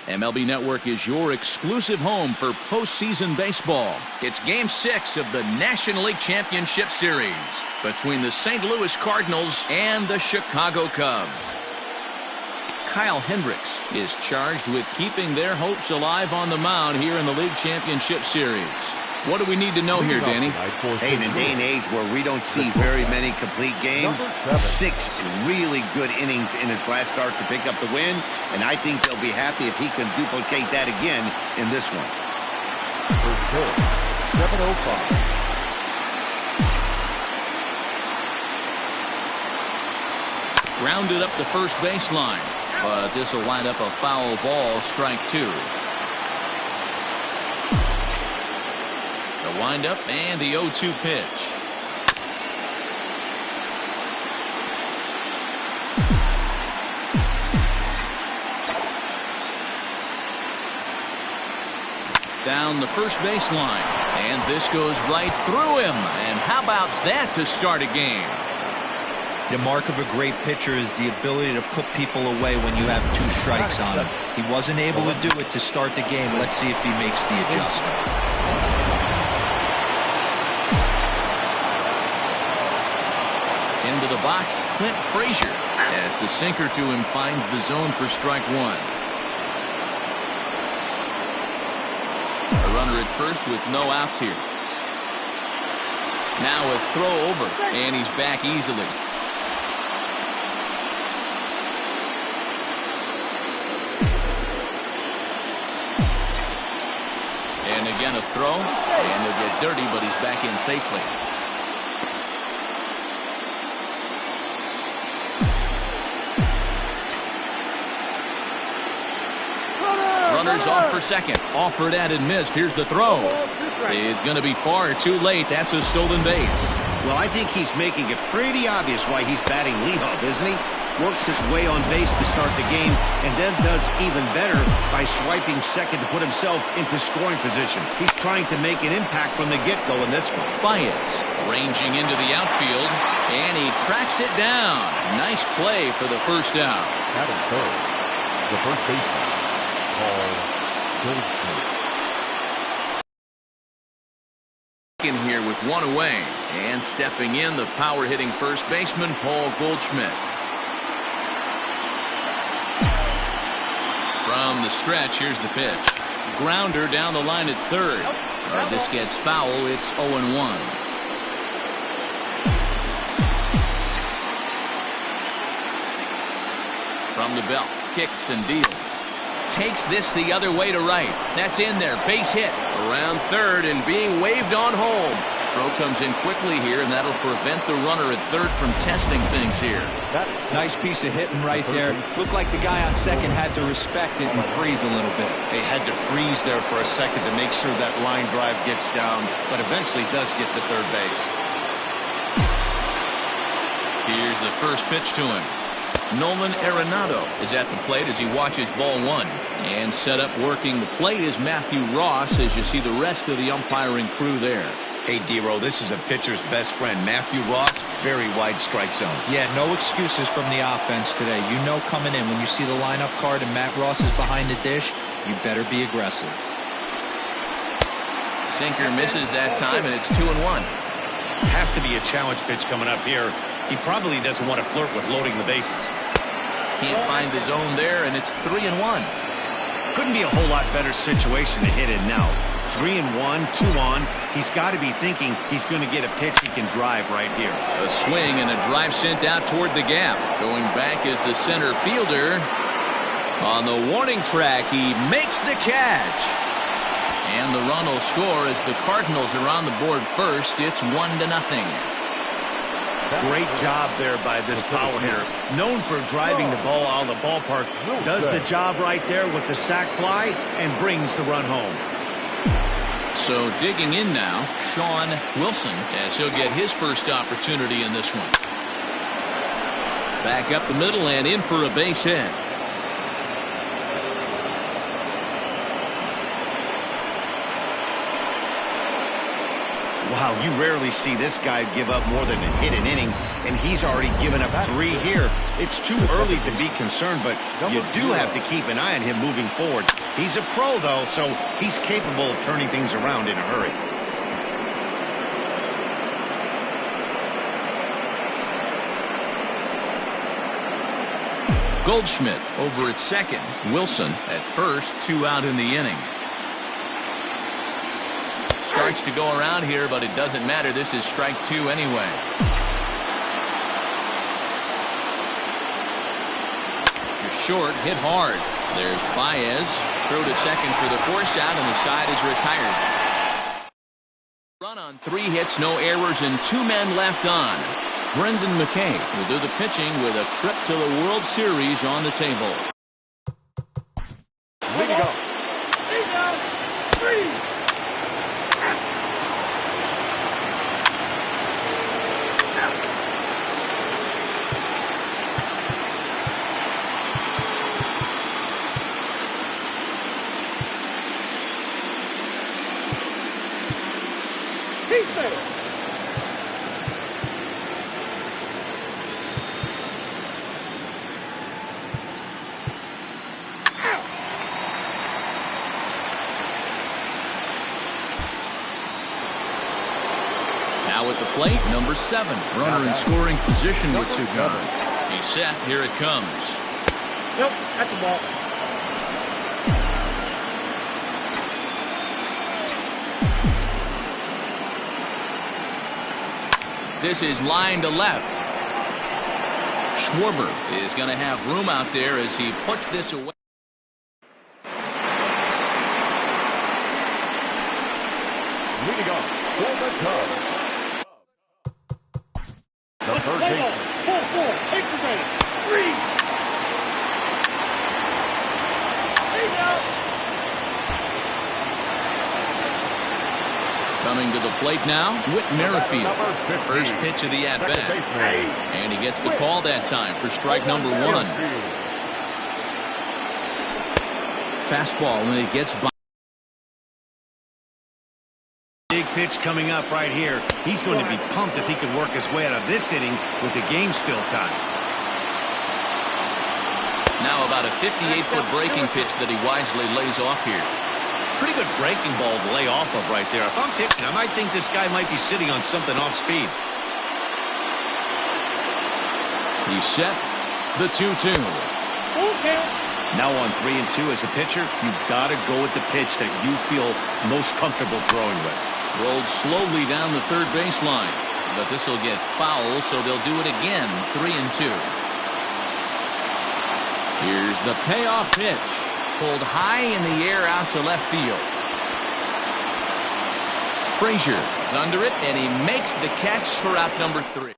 MLB Network is your exclusive home for postseason baseball. It's Game 6 of the National League Championship Series between the St. Louis Cardinals and the Chicago Cubs. Kyle Hendricks is charged with keeping their hopes alive on the mound here in the League Championship Series. What do we need to know here, Danny? Hey, in a day and age where we don't see very many complete games, 6 really good innings in his last start to pick up the win, and I think they'll be happy if he can duplicate that again in this one. First pitch, 7:05. Grounded up the first baseline, but this will wind up a foul ball, strike 2. The windup and the 0-2 pitch. Down the first baseline, and this goes right through him. And how about that to start a game? The mark of a great pitcher is the ability to put people away when you have 2 strikes on him. He wasn't able to do it to start the game. Let's see if he makes the adjustment. Into the box, Clint Frazier, as the sinker to him finds the zone for strike 1. A runner at first with no outs here. Now a throw over, and he's back easily. And again a throw, and he'll get dirty, but he's back in safely. Runners off for second. Offered at and missed. Here's the throw. It's going to be far too late. That's a stolen base. Well, I think he's making it pretty obvious why he's batting leadoff, isn't he? Works his way on base to start the game, and then does even better by swiping second to put himself into scoring position. He's trying to make an impact from the get-go in this one. Baez ranging into the outfield, and he tracks it down. Nice play for the first out. Adam third, the first baseman, Paul Goldschmidt. In here with 1 away, and stepping in, the power-hitting first baseman, Paul Goldschmidt. From the stretch, here's the pitch. Grounder down the line at third. This gets foul. It's 0-1. From the belt, kicks and deals. Takes this the other way to right. That's in there. Base hit around third and being waved on home. Throw comes in quickly here, and that'll prevent the runner at third from testing things here. Nice piece of hitting right there. Looked like the guy on second had to respect it and freeze a little bit. They had to freeze there for a second to make sure that line drive gets down, but eventually does get to third base. Here's the first pitch to him. Nolan Arenado is at the plate as he watches ball 1. And set up working the plate is Matthew Ross, as you see the rest of the umpiring crew there. Hey, D-Row, this is a pitcher's best friend. Matthew Ross, very wide strike zone. Yeah, no excuses from the offense today. You know coming in when you see the lineup card and Matt Ross is behind the dish, you better be aggressive. Sinker misses that time, and it's 2-1. Has to be a challenge pitch coming up here. He probably doesn't want to flirt with loading the bases. Can't find the zone there, and it's 3-1. Couldn't be a whole lot better situation to hit in now. 3-1, 2 on. He's got to be thinking he's going to get a pitch he can drive right here. A swing and a drive sent out toward the gap. Going back is the center fielder. On the warning track, he makes the catch. And the run will score as the Cardinals are on the board first. It's 1-0. Great job there by this power hitter. Known for driving the ball out of the ballpark. Does the job right there with the sac fly and brings the run home. So digging in now, Sean Wilson, as he'll get his first opportunity in this one. Back up the middle and in for a base hit. Wow, you rarely see this guy give up more than a hit an inning, and he's already given up 3 here. It's too early to be concerned, but you do have to keep an eye on him moving forward. He's a pro, though, so he's capable of turning things around in a hurry. Goldschmidt over at second. Wilson at first, 2 out in the inning. Starts to go around here, but it doesn't matter. This is strike 2 anyway. You're short, hit hard. There's Baez. Throw to second for the force out, and the side is retired. Run on 3 hits, no errors, and 2 men left on. Brendan McKay will do the pitching with a trip to the World Series on the table. Way to go. 3. He's there. Now at the plate, number 7. Runner in scoring position with Sugan. He's set. Here it comes. Nope, at the ball. This is line to left. Schwarber is going to have room out there as he puts this away. Leading off for the Cubs, the third baseman. 4-4. Take the ready. 3. He's out. Coming to the plate now, Whit Merrifield. First pitch of the at-bat. And he gets the call that time for strike number 1. Fastball when it gets by. Big pitch coming up right here. He's going to be pumped if he can work his way out of this inning with the game still tied. Now about a 58-foot breaking pitch that he wisely lays off here. Pretty good breaking ball to lay off of right there. If I'm pitching, I might think this guy might be sitting on something off speed. He's set. The 2-2. Okay. Now on 3-2 as a pitcher, you've got to go with the pitch that you feel most comfortable throwing with. Rolled slowly down the third baseline, but this will get foul, so they'll do it again. 3-2. Here's the payoff pitch. Pulled high in the air out to left field. Frazier is under it, and he makes the catch for out number 3.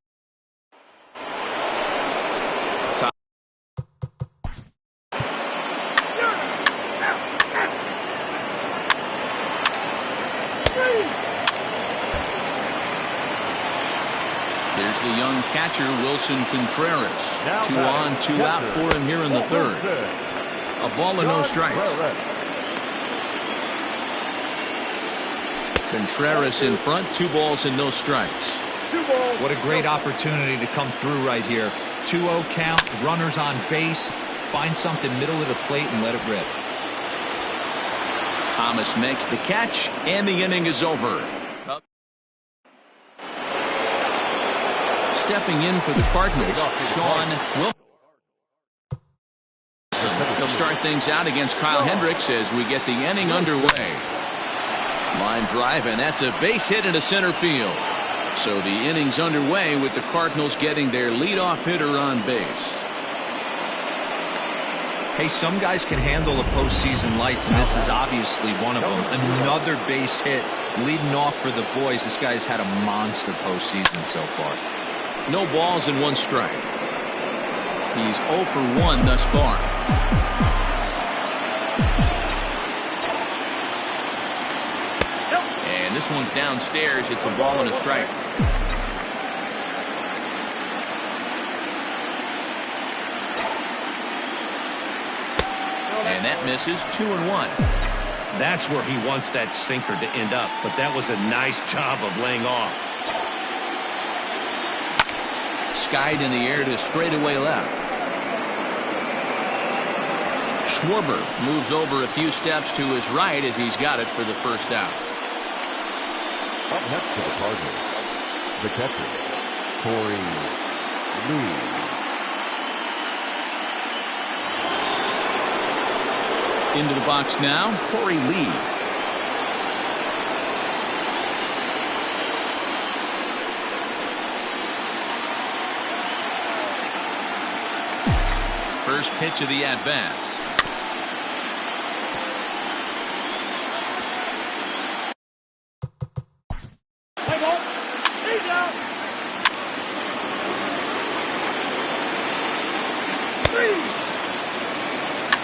There's the young catcher, Wilson Contreras. 2 on, 2 out for him here in the third. A ball and no strikes. Contreras in front, 2 balls and no strikes. What a great opportunity to come through right here. 2-0 count, runners on base. Find something middle of the plate and let it rip. Thomas makes the catch, and the inning is over. Stepping in for the Cardinals, Sean Wilson. He'll start things out against Kyle Hendricks as we get the inning underway. Line drive, and that's a base hit into center field. So the inning's underway with the Cardinals getting their leadoff hitter on base. Hey, some guys can handle the postseason lights, and this is obviously one of them. Another base hit leading off for the boys. This guy's had a monster postseason so far. No balls and 1 strike. He's 0 for 1 thus far. And this one's downstairs. It's a ball and a strike. And that misses. 2-1. That's where he wants that sinker to end up, but that was a nice job of laying off. Skied in the air to straightaway left. Schwarber moves over a few steps to his right as he's got it for the first out. Up next to the Cardinals, the catcher, Corey Lee. Into the box now, Corey Lee. First pitch of the at-bat. Play ball. He's out. 3.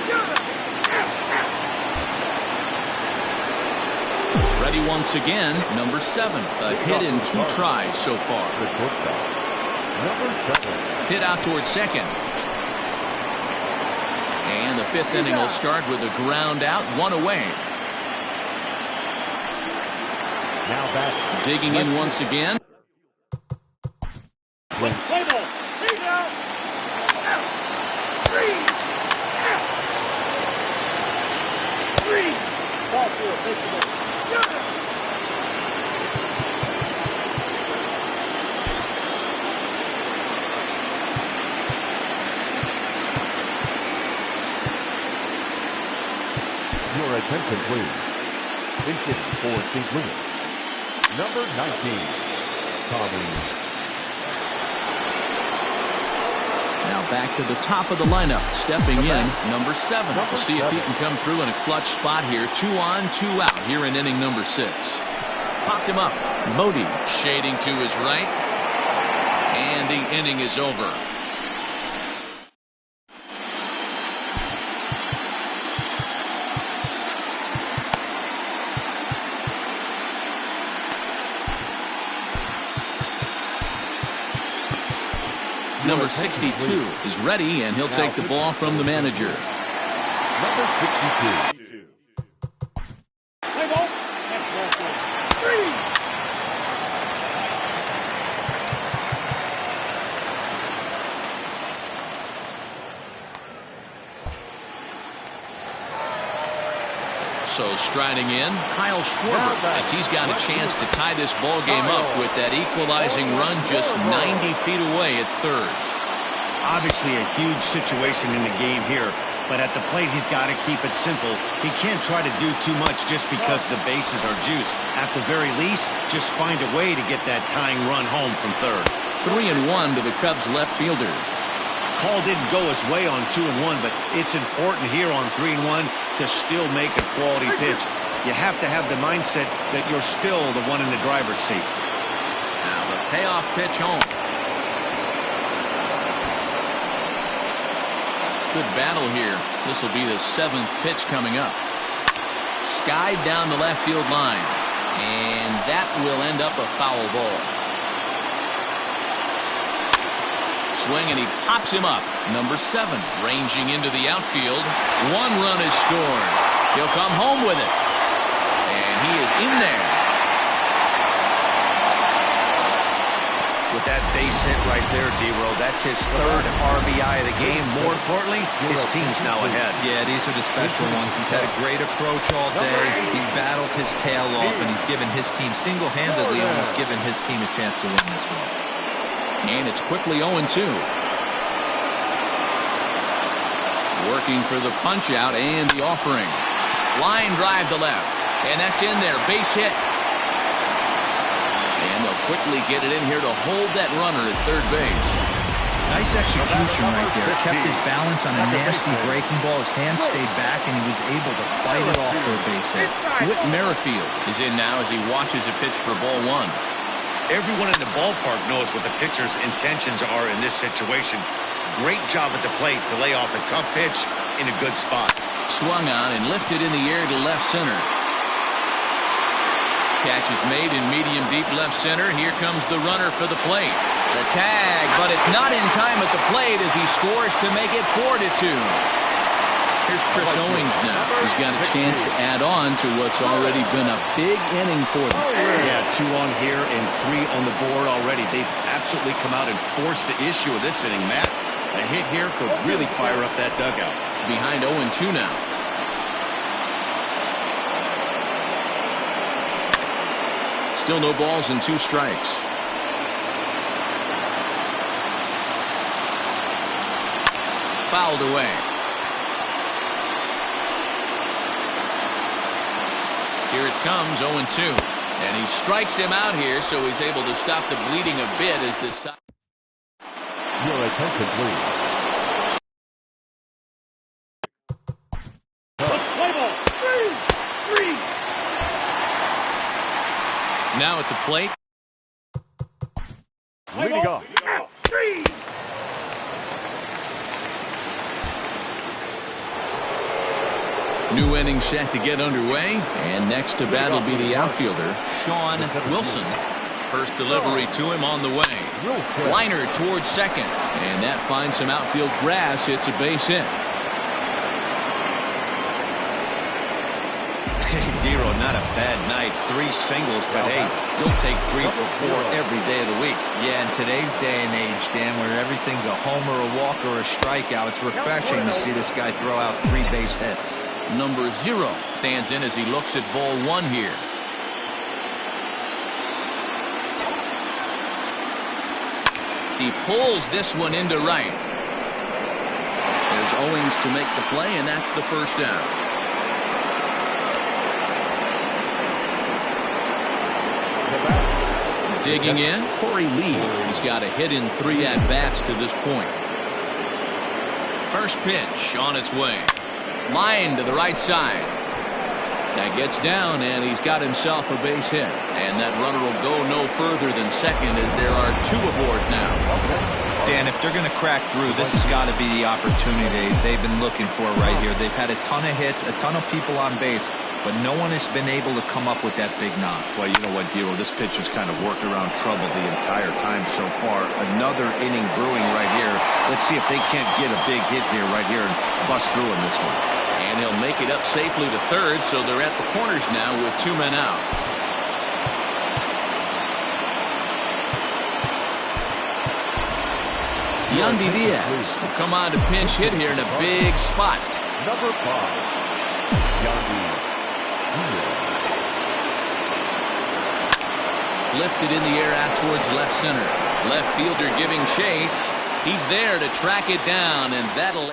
Got it. Ready once again, number 7. A hit in 2 tries so far. The shortstop, number 7. Hit out toward second. And the 5th inning will start with a ground out, 1 away. Now back. Digging in once again. Play ball. He's out. 3. 3. Ball 4. Baseball. Got it. Your attention, please. Pitching for St. Louis, number 19, Tommy. Now back to the top of the lineup. Stepping in, number 7. We'll see if he can come through in a clutch spot here. 2 on, 2 out here in inning number 6. Popped him up. Modi shading to his right. And the inning is over. Number 62 is ready, and he'll take the ball from the manager. Number 62. Play ball. That's ball 4. 3. So striding in, Kyle Schwarber, as he's got a chance to tie this ball game up with that equalizing run just 90 feet away at third. Obviously a huge situation in the game here, but at the plate he's got to keep it simple. He can't try to do too much just because the bases are juiced. At the very least, just find a way to get that tying run home from third. 3-1 to the Cubs left fielder. Call didn't go his way on 2-1, but it's important here on 3-1 to still make a quality pitch. You have to have the mindset that you're still the one in the driver's seat. Now the payoff pitch home. Good battle here. This will be the 7th pitch coming up. Skied down the left field line. And that will end up a foul ball. Swing, and he pops him up. Number 7 ranging into the outfield. 1 run is scored. He'll come home with it. And he is in there. With that base hit right there, D-Row, that's his 3rd RBI of the game. More importantly, his team's now ahead. Yeah, these are the special ones. He's had a great approach all day. He's battled his tail off, and he's given his team single-handedly, almost given his team a chance to win this one. And it's quickly 0-2. Working for the punch-out and the offering. Line drive to left. And that's in there. Base hit. And they'll quickly get it in here to hold that runner at third base. Nice execution right there. Kept his balance on a nasty breaking ball. His hand stayed back, and he was able to fight it off for a base hit. Whit Merrifield is in now as he watches a pitch for ball 1. Everyone in the ballpark knows what the pitcher's intentions are in this situation. Great job at the plate to lay off a tough pitch in a good spot. Swung on and lifted in the air to left center. Catch is made in medium deep left center. Here comes the runner for the plate. The tag, but it's not in time at the plate as he scores to make it 4-2. Here's Chris Owings now. He's got a chance to add on to what's already been a big inning for them. Yeah, 2 on here and 3 on the board already. They've absolutely come out and forced the issue of this inning, Matt. A hit here could really fire up that dugout. Behind 0-2 now. Still no balls and 2 strikes. Fouled away. Here it comes, 0-2. And he strikes him out here, so he's able to stop the bleeding a bit as this side. Your attention, please. Play ball. 3. Now at the plate. Leading off. 3. New inning set to get underway, and next to bat will be the outfielder, Sean Wilson. First delivery to him on the way. Liner towards second, and that finds some outfield grass. It's a base hit. Hey, Dero, not a bad night. 3 singles, but hey, you'll take 3 for 4 every day of the week. Yeah, in today's day and age, Dan, where everything's a homer, a walk, or a strikeout, it's refreshing to see this guy throw out 3 base hits. Number 0 stands in as he looks at ball 1 here. He pulls this one into right. There's Owings to make the play, and that's the first down. Digging in, Corey Lee. He's got a hit in 3 at-bats to this point. First pitch on its way. Line to the right side. That gets down, and he's got himself a base hit. And that runner will go no further than second as there are 2 aboard now. Dan, if they're going to crack through, this has got to be the opportunity they've been looking for right here. They've had a ton of hits, a ton of people on base, but no one has been able to come up with that big knock. Well, you know what, Dero, this pitcher's kind of worked around trouble the entire time so far. Another inning brewing right here. Let's see if they can't get a big hit here right here and bust through in this one. And he'll make it up safely to third, so they're at the corners now with 2 men out. Yandy Diaz will come on to pinch hit here in a big spot. Number 5. Yandy Diaz. Lifted in the air out towards left center. Left fielder giving chase. He's there to track it down, and that'll...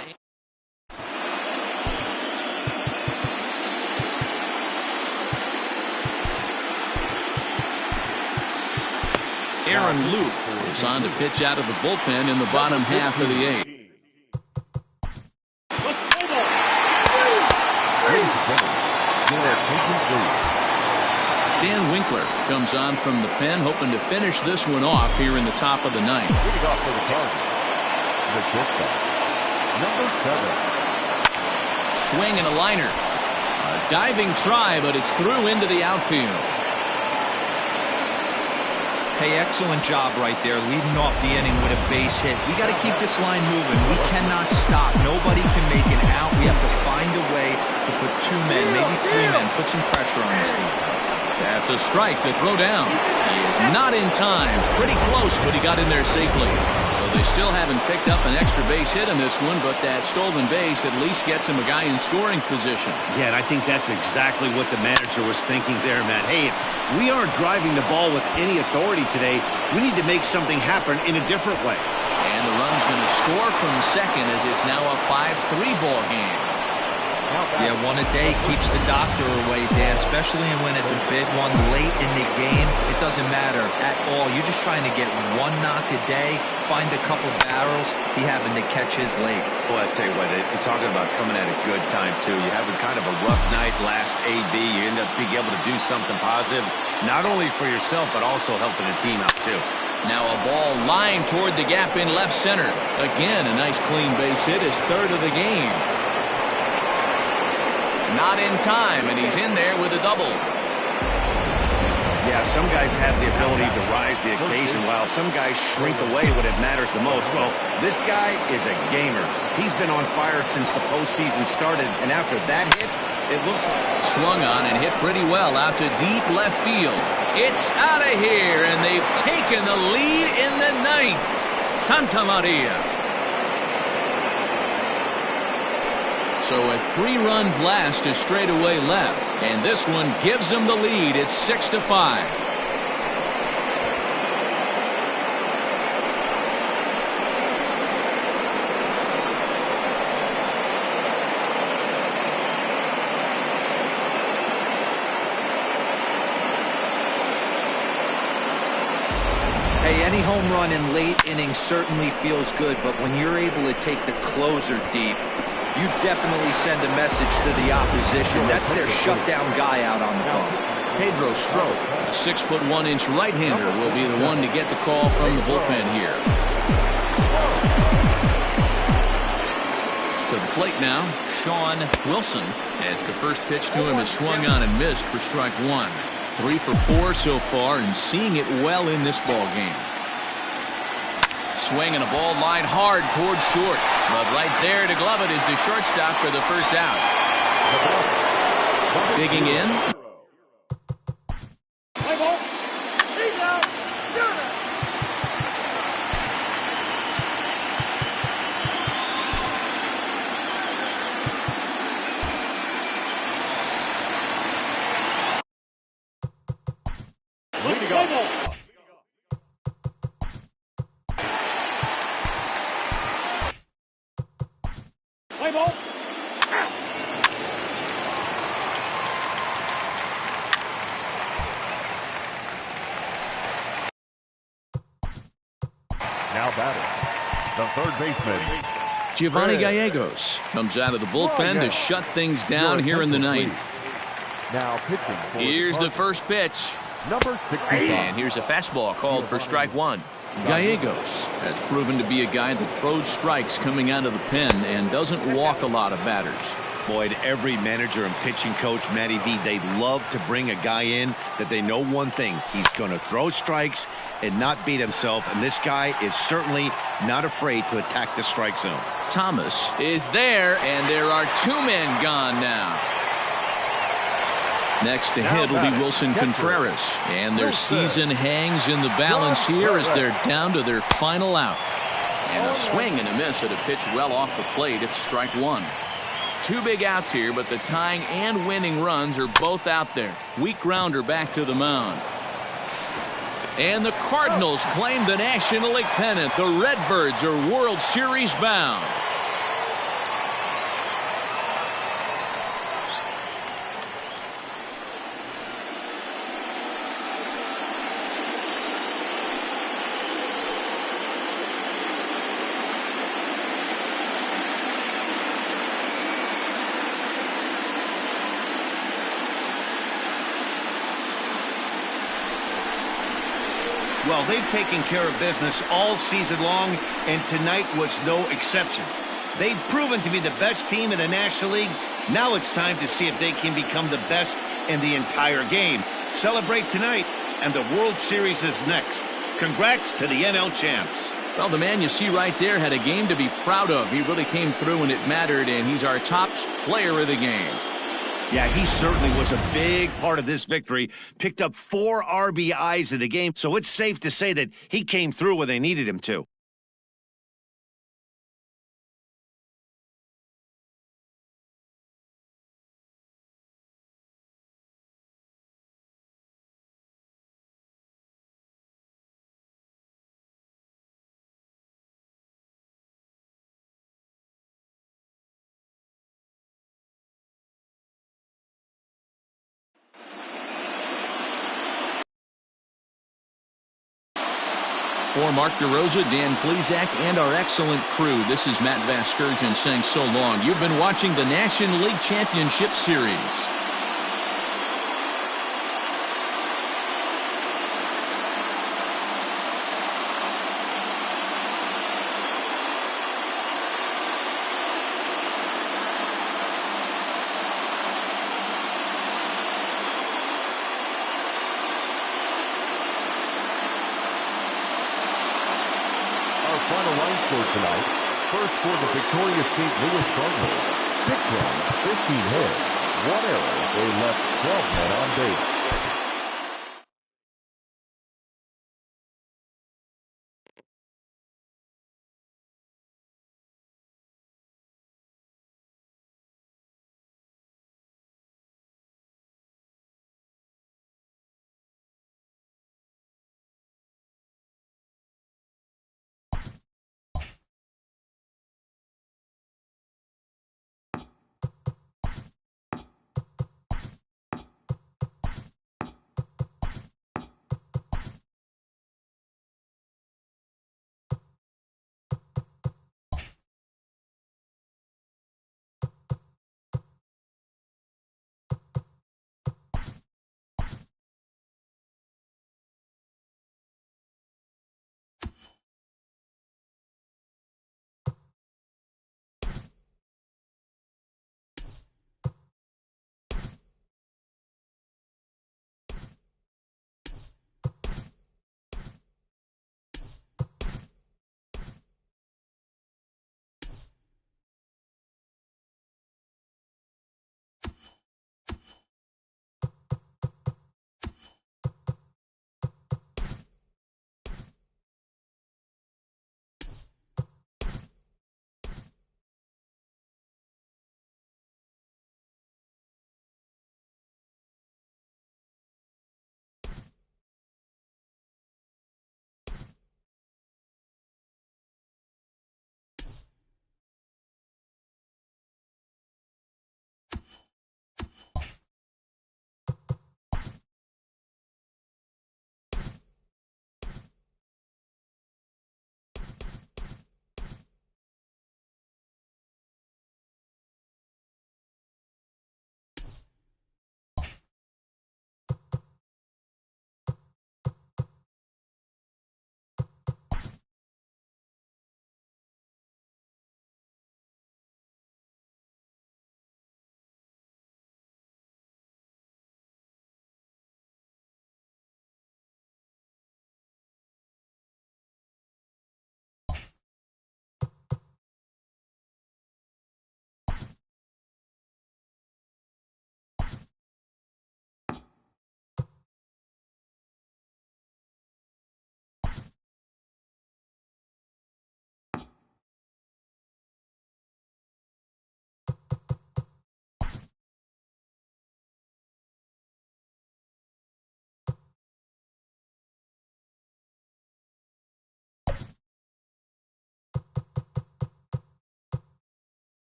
Aaron Luke is on to pitch out of the bullpen in the bottom half of the 8th. Dan Winkler comes on from the pen, hoping to finish this one off here in the top of the 9th. Leading off for the Cardinals, the shortstop, number 7. Swing and a liner. A diving try, but it's through into the outfield. Hey, excellent job right there, leading off the inning with a base hit. We got to keep this line moving. We cannot stop. Nobody can make an out. We have to find a way to put 2 men, maybe 3 men, put some pressure on this defense. That's a strike to throw down. He is not in time. Pretty close, but he got in there safely. So they still haven't picked up an extra base hit in this one, but that stolen base at least gets him a guy in scoring position. Yeah, and I think that's exactly what the manager was thinking there, Matt. Hey, if we aren't driving the ball with any authority today, we need to make something happen in a different way. And the run's going to score from second as it's now a 5-3 ball game. Yeah, one a day keeps the doctor away, Dan, especially when it's a big one late in the game. It doesn't matter at all. You're just trying to get 1 knock a day, find a couple barrels. He happened to catch his late. Well, I tell you what, you're talking about coming at a good time, too. You have kind of a rough night last AB. You end up being able to do something positive, not only for yourself, but also helping the team out, too. Now a ball lined toward the gap in left center. Again, a nice clean base hit, his 3rd of the game. Not in time, and he's in there with a double. Yeah, some guys have the ability to rise the occasion while some guys shrink away when it matters the most. Well, this guy is a gamer. He's been on fire since the postseason started, and after that hit, it looks like... Swung on and hit pretty well out to deep left field. It's out of here, and they've taken the lead in the ninth. Santa Maria. So a 3-run blast to straightaway left, and this one gives them the lead. It's 6-5. Hey, any home run in late innings certainly feels good, but when you're able to take the closer deep, you definitely send a message to the opposition. That's their shutdown guy out on the bump. Pedro Strop, a 6'1" right-hander, will be the one to get the call from the bullpen here. To the plate now, Sean Wilson, as the first pitch to him is swung on and missed for strike one. 3 for 4 so far and seeing it well in this ball game. Swinging a ball line hard towards short. But right there to glove it is the shortstop for the first out. Digging in. Play ball. He's out. Turner. Way to go. Play ball. Now batting, the third baseman, Giovanni Gallegos comes out of the bullpen to shut things down here in the ninth. Now pitching for Here's the first pitch. number 65. And here's a fastball called for strike one. Gallegos has proven to be a guy that throws strikes coming out of the pen and doesn't walk a lot of batters. Boyd, every manager and pitching coach, Matty V, they love to bring a guy in that they know one thing. He's going to throw strikes and not beat himself, and this guy is certainly not afraid to attack the strike zone. Thomas is there, and there are 2 men gone now. Next to hit will be Wilson Contreras, and their season hangs in the balance here as they're down to their final out. And a swing and a miss at a pitch well off the plate. It's strike one. 2 big outs here, but the tying and winning runs are both out there. Weak grounder back to the mound. And the Cardinals claim the National League pennant. The Redbirds are World Series bound. Well, they've taken care of business all season long, and tonight was no exception. They've proven to be the best team in the National League. Now it's time to see if they can become the best in the entire game. Celebrate tonight, and the World Series is next. Congrats to the NL champs. Well, the man you see right there had a game to be proud of. He really came through when it mattered, and he's our top player of the game. Yeah, he certainly was a big part of this victory. Picked up 4 RBIs in the game, so it's safe to say that he came through when they needed him to. For Mark DeRosa, Dan Plesac, and our excellent crew, this is Matt Vasgersian saying so long. You've been watching the National League Championship Series. final line score tonight. First for the victorious St. Louis Cardinals. 6 runs, 15 hits, 1 error. They left 12 men on base.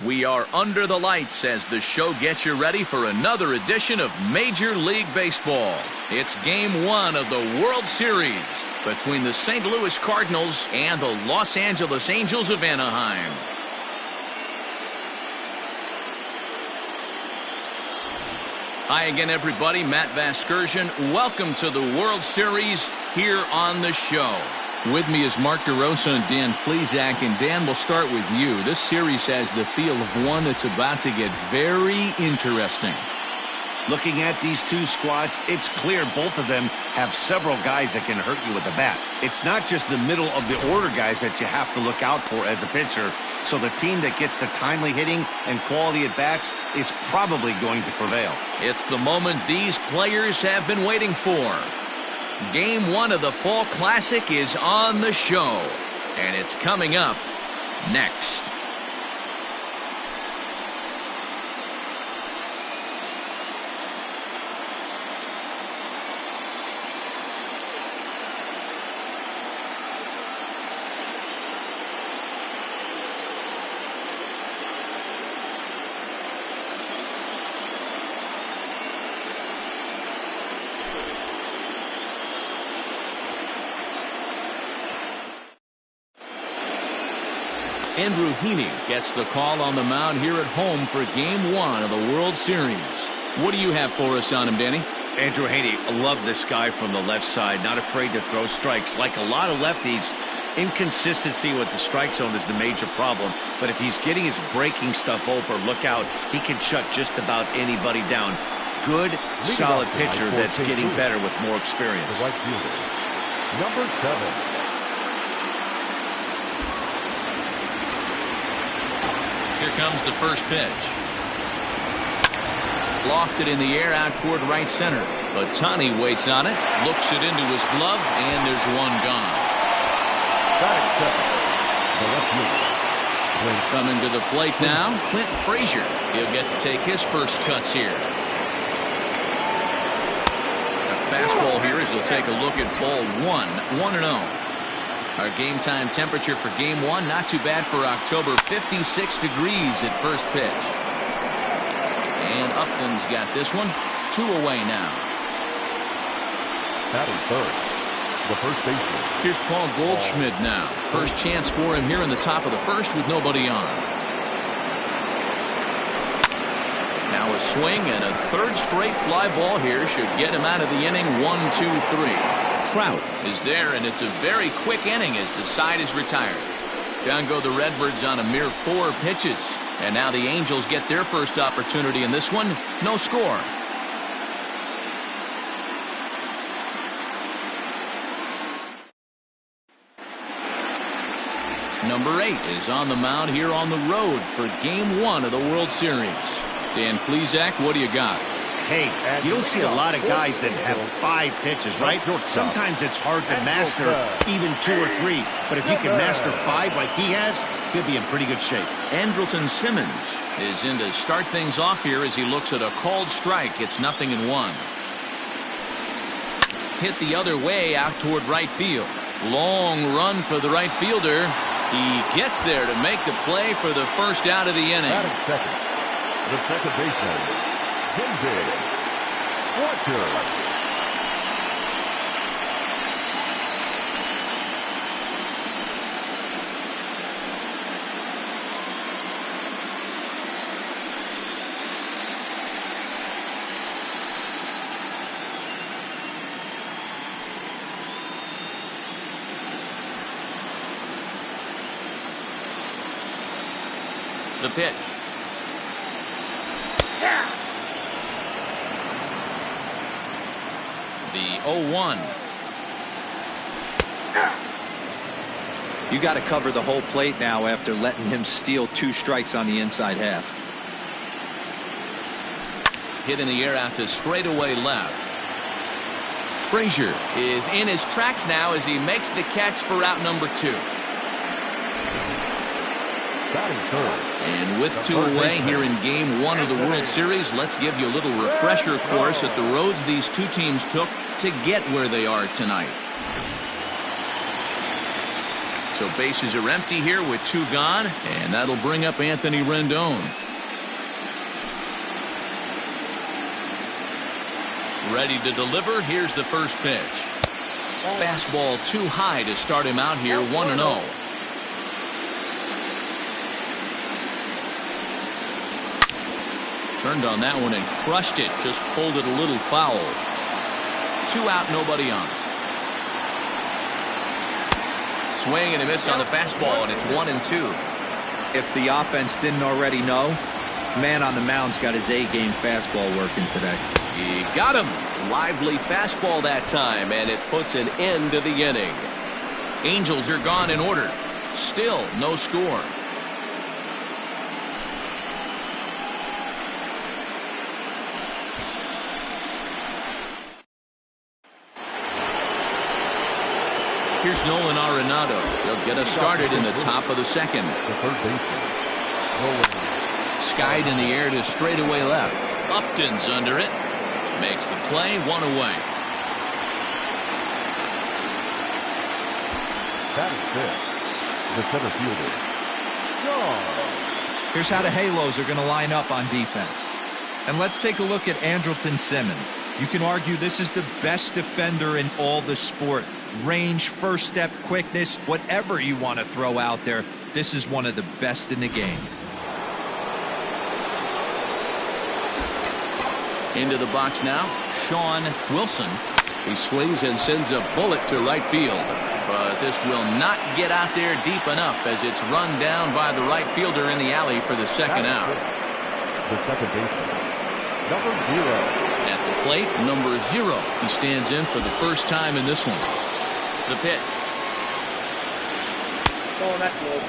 We are under the lights as the show gets you ready for another edition of Major League Baseball. It's Game 1 of the World Series between the St. Louis Cardinals and the Los Angeles Angels of Anaheim. Hi again, everybody. Matt Vasgersian. Welcome to the World Series here on the show. With me is Mark DeRosa and Dan Plesac. And Dan, we'll start with you. This series has the feel of one that's about to get very interesting. Looking at these two squads, it's clear both of them have several guys that can hurt you with the bat. It's not just the middle of the order guys that you have to look out for as a pitcher. So the team that gets the timely hitting and quality at bats is probably going to prevail. It's the moment these players have been waiting for. Game 1 of the Fall Classic is on the show, and it's coming up next. Andrew Heaney gets the call on the mound here at home for Game 1 of the World Series. What do you have for us on him, Danny? Andrew Heaney, I love this guy from the left side, not afraid to throw strikes. Like a lot of lefties, inconsistency with the strike zone is the major problem. But if he's getting his breaking stuff over, look out, he can shut just about anybody down. Good, solid pitcher that's getting better with more experience. The right fielder, number 7. Here comes the first pitch. Lofted in the air out toward right center. Ohtani waits on it, looks it into his glove, and there's one gone. Coming to the plate now, Clint Frazier. He'll get to take his first cuts here. A fastball here as he'll take a look at ball 1-0. Our game time temperature for Game 1, not too bad for October, 56 degrees at first pitch. And Upton's got this one, 2 away now. Batting third, the first baseman. Here's Paul Goldschmidt now. First chance for him here in the top of the first with nobody on. Now a swing and a third straight fly ball here should get him out of the inning. 1-2-3. Trout is there, and it's a very quick inning as the side is retired. Down go the Redbirds on a mere 4 pitches. And now the Angels get their first opportunity in this one. No score. Number 8 is on the mound here on the road for Game 1 of the World Series. Dan Plesac, what do you got? Hey, you don't see a lot of guys that have 5 pitches, right? Sometimes it's hard to master even 2 or 3. But if you can master 5 like he has, he'll be in pretty good shape. Andrelton Simmons is in to start things off here as he looks at a called strike. It's 0-1. Hit the other way out toward right field. Long run for the right fielder. He gets there to make the play for the first out of the inning. The second baseman, Walker. The pitch. The 0-1. You got to cover the whole plate now after letting him steal 2 strikes on the inside half. Hit in the air out to straightaway left. Frazier is in his tracks now as he makes the catch for out number 2. And with 2 away here in Game 1 of the World Series, let's give you a little refresher course at the roads these two teams took to get where they are tonight. So bases are empty here with 2 gone, and that'll bring up Anthony Rendon. Ready to deliver. Here's the first pitch. Fastball too high to start him out here. 1-0. Turned on that one and crushed it. Just pulled it a little foul. 2 out, nobody on. Swing and a miss on the fastball, and it's 1-2. If the offense didn't already know, Man on the mound's got his A-game fastball working today. He got him. Lively fastball that time, and it puts an end to the inning. Angels are gone in order. Still no score. Here's Nolan Arenado. He'll get us started in the top of the second. The third baseman. Skied in the air to straightaway left. Upton's under it. Makes the play, one away. Batting fifth, the center fielder, Shaw. Here's how the Halos are going to line up on defense. And let's take a look at Andrelton Simmons. You can argue this is the best defender in all the sport. Range, first step, quickness, whatever you want to throw out there, this is one of the best in the game. Into the box now, Sean Wilson. He swings and sends a bullet to right field. But this will not get out there deep enough as it's run down by the right fielder in the alley for the second out. The second baseman, number 0. At the plate, number 0. He stands in for the first time in this one. The pitch. Oh, that's low.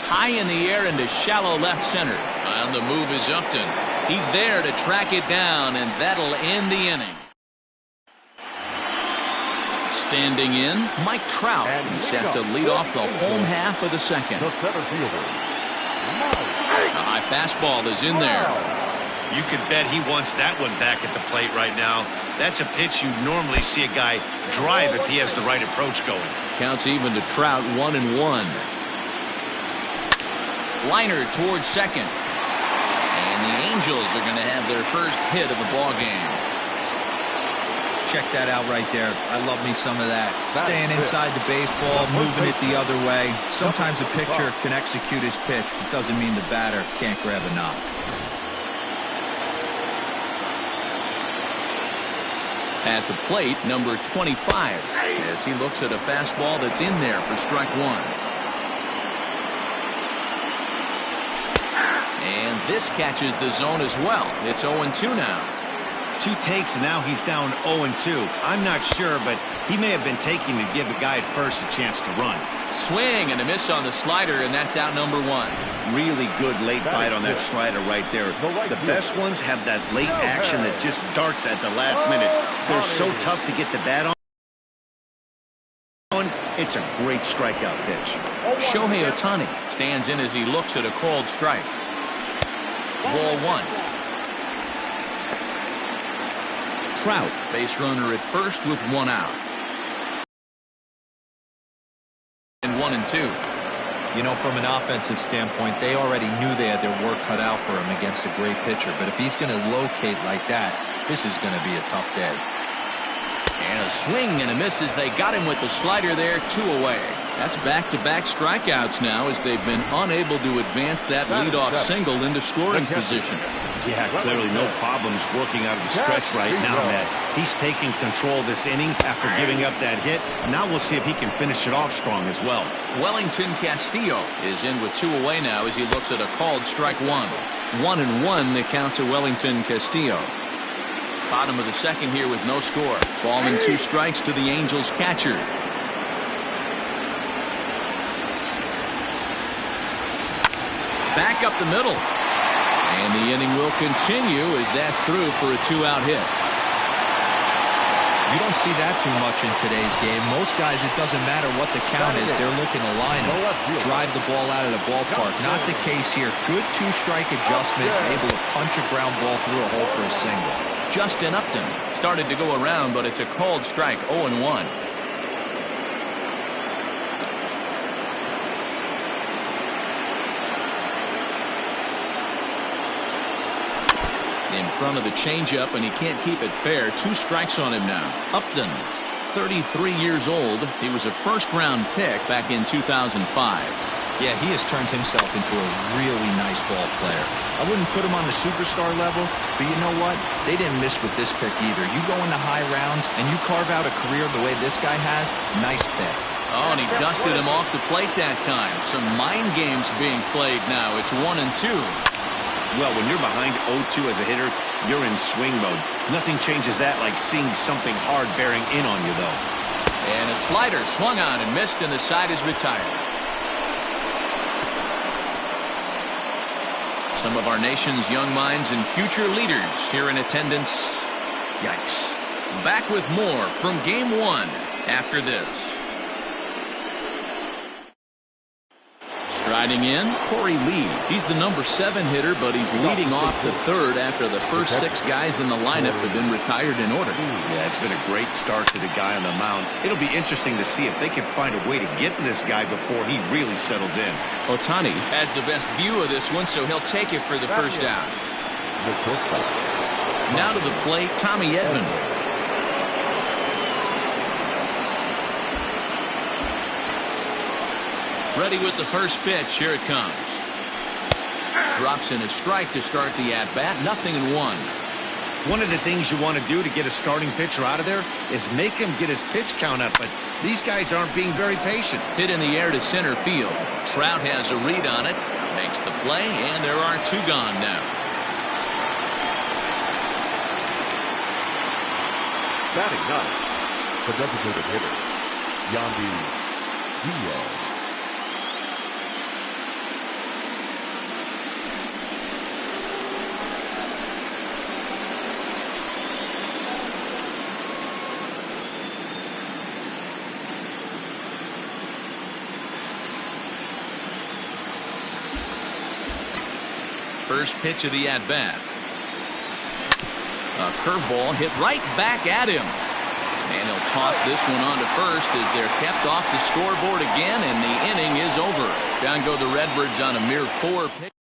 High in the air into shallow left center. On the move is Upton. He's there to track it down, and that'll end the inning. Standing in, Mike Trout. He's set to lead off the home half of the second. The center fielder, A high fastball is in there. You could bet he wants that one back at the plate right now. That's a pitch you normally see a guy drive if he has the right approach going. Counts even to Trout, 1-1. Liner towards second. And the Angels are going to have their first hit of the ball game. Check that out right there. I love me some of that. Staying inside the baseball, moving it the other way. Sometimes a pitcher can execute his pitch, but doesn't mean the batter can't grab a knock. At the plate, number 25, as he looks at a fastball that's in there for strike one. And this catches the zone as well. It's 0-2 now. 2 takes, and now he's down 0-2. I'm not sure, but he may have been taking to give the guy at first a chance to run. Swing and a miss on the slider, and that's out number 1. Really good late bite on that slider right there. The best ones have that late action that just darts at the last minute. They're so tough to get the bat on. It's a great strikeout pitch. Shohei Ohtani stands in as he looks at a called strike. Ball 1. Trout, base runner at first with 1 out. And 1-2. You know, from an offensive standpoint, they already knew they had their work cut out for him against a great pitcher. But if he's going to locate like that, this is going to be a tough day. And a swing and a miss as they got him with the slider there, 2 away. That's back-to-back strikeouts now as they've been unable to advance that leadoff single into scoring position. Yeah, clearly no problems working out of the stretch right now, Matt. He's taking control of this inning after giving up that hit. Now we'll see if he can finish it off strong as well. Wellington Castillo is in with 2 away now as he looks at a called strike 1. 1-1 the count to Wellington Castillo. Bottom of the second here with no score. Ball and 2 strikes to the Angels catcher. Back up the middle. And the inning will continue as that's through for a 2-out hit. You don't see that too much in today's game. Most guys, it doesn't matter what the count is. They're looking to line up, drive the ball out of the ballpark. Not the case here. Good 2-strike adjustment, able to punch a ground ball through a hole for a single. Justin Upton started to go around, but it's a called strike, 0-1. In front of the changeup, and he can't keep it fair. 2 strikes on him now. Upton, 33 years old. He was a first-round pick back in 2005. Yeah, he has turned himself into a really nice ball player. I wouldn't put him on the superstar level, but you know what? They didn't miss with this pick either. You go into high rounds and you carve out a career the way this guy has, nice pick. Oh, and he dusted him off the plate that time. Some mind games being played now. It's 1-2. Well, when you're behind 0-2 as a hitter, you're in swing mode. Nothing changes that like seeing something hard bearing in on you, though. And a slider swung on and missed, and the side is retired. Some of our nation's young minds and future leaders here in attendance. Yikes. Back with more from Game 1 after this. Striding in, Corey Lee. He's the number 7 hitter, but he's leading off the third after the first 6 guys in the lineup have been retired in order. Yeah, it's been a great start to the guy on the mound. It'll be interesting to see if they can find a way to get to this guy before he really settles in. Ohtani has the best view of this one, so he'll take it for the first out. Now to the plate, Tommy Edman. Ready with the first pitch. Here it comes. Drops in a strike to start the at-bat. 0-1. One of the things you want to do to get a starting pitcher out of there is make him get his pitch count up, but these guys aren't being very patient. Hit in the air to center field. Trout has a read on it. Makes the play, and there are 2 gone now. Batting ninth, the designated hitter, Yandy Diaz. First pitch of the at-bat. A curveball hit right back at him. And he'll toss this one on to first as they're kept off the scoreboard again, and the inning is over. Down go the Redbirds on a mere 4 pitch.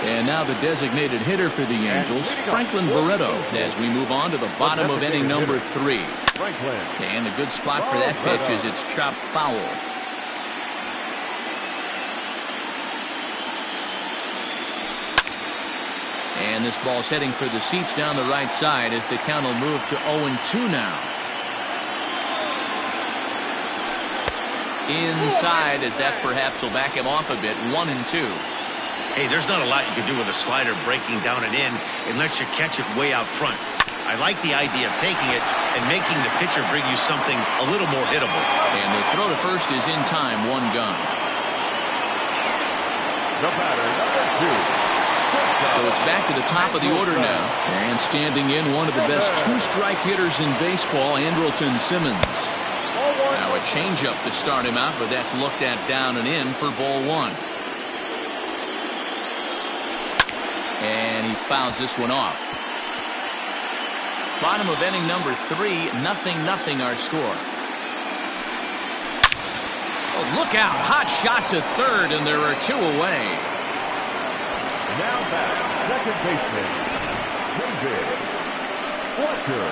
And now the designated hitter for the Angels, Franklin Barreto, as we move on to the bottom of inning number 3. And a good spot for that pitch is it's chopped foul. And this ball's heading for the seats down the right side as the count will move to 0-2 now. Inside as that perhaps will back him off a bit. 1-2. Hey, there's not a lot you can do with a slider breaking down and in unless you catch it way out front. I like the idea of taking it and making the pitcher bring you something a little more hittable. And the throw to first is in time. 1 gone. The batter, number 2. So it's back to the top of the order now. And standing in, one of the best 2-strike hitters in baseball, Andrelton Simmons. Now a changeup to start him out, but that's looked at down and in for ball 1. And he fouls this one off. Bottom of inning number 3, 0-0 our score. Oh, look out. Hot shot to third, and there are 2 away. Now back, second baseman, David Fletcher.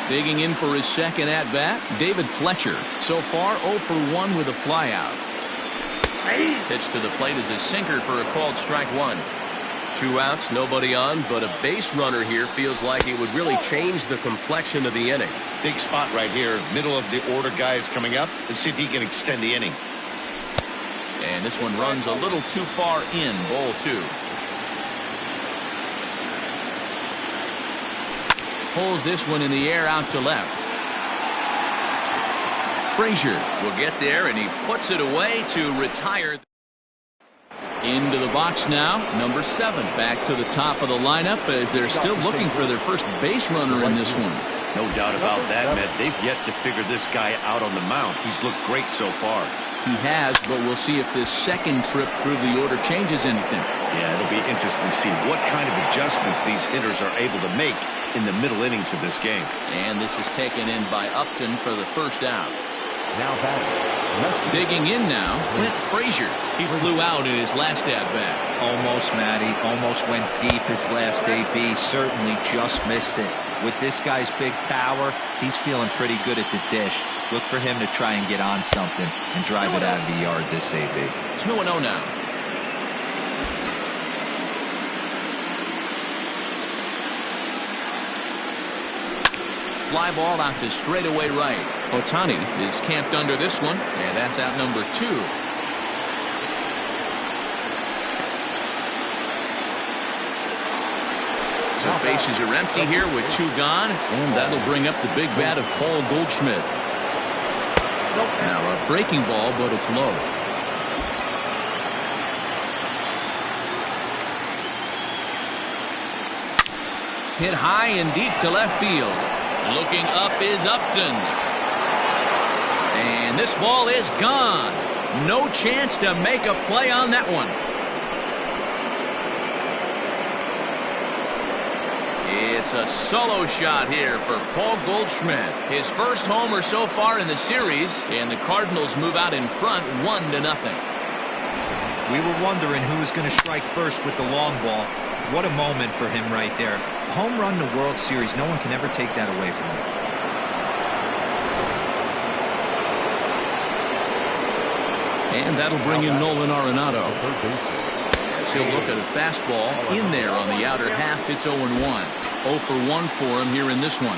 Digging in for his second at-bat, David Fletcher. So far, 0 for 1 with a flyout. Pitch to the plate is a sinker for a called strike 1. 2 outs, nobody on, but a base runner here feels like it would really change the complexion of the inning. Big spot right here. Middle of the order guy is coming up. Let's see if he can extend the inning. And this one runs a little too far in. Ball 2. Pulls this one in the air out to left. Frazier will get there, and he puts it away to retire. Into the box now, number 7. Back to the top of the lineup as they're still looking for their first base runner in this one. No doubt about that, Matt. They've yet to figure this guy out on the mound. He's looked great so far. He has, but we'll see if this second trip through the order changes anything. Yeah, it'll be interesting to see what kind of adjustments these hitters are able to make in the middle innings of this game. And this is taken in by Upton for the first out. Now batting, Digging in now, Clint Frazier. He flew out in his last at-bat. Almost, Matty. Almost went deep his last AB. Certainly just missed it. With this guy's big power, he's feeling pretty good at the dish. Look for him to try and get on something and drive it out of the yard this AB. 2-0 now. Fly ball out to straightaway right. Ohtani is camped under this one, and that's out number 2. So bases are empty here with 2 gone, and that'll bring up the big bat of Paul Goldschmidt. Now a breaking ball, but it's low. Hit high and deep to left field. Looking up is Upton. And this ball is gone. No chance to make a play on that one. It's a solo shot here for Paul Goldschmidt. His first homer so far in the series, and the Cardinals move out in front 1-0. We were wondering who was going to strike first with the long ball. What a moment for him right there. Home run in the World Series. No one can ever take that away from him. And that'll bring in Nolan Arenado. As he'll look at a fastball in there on the outer half. It's 0-1. 0 for 1 for him here in this one.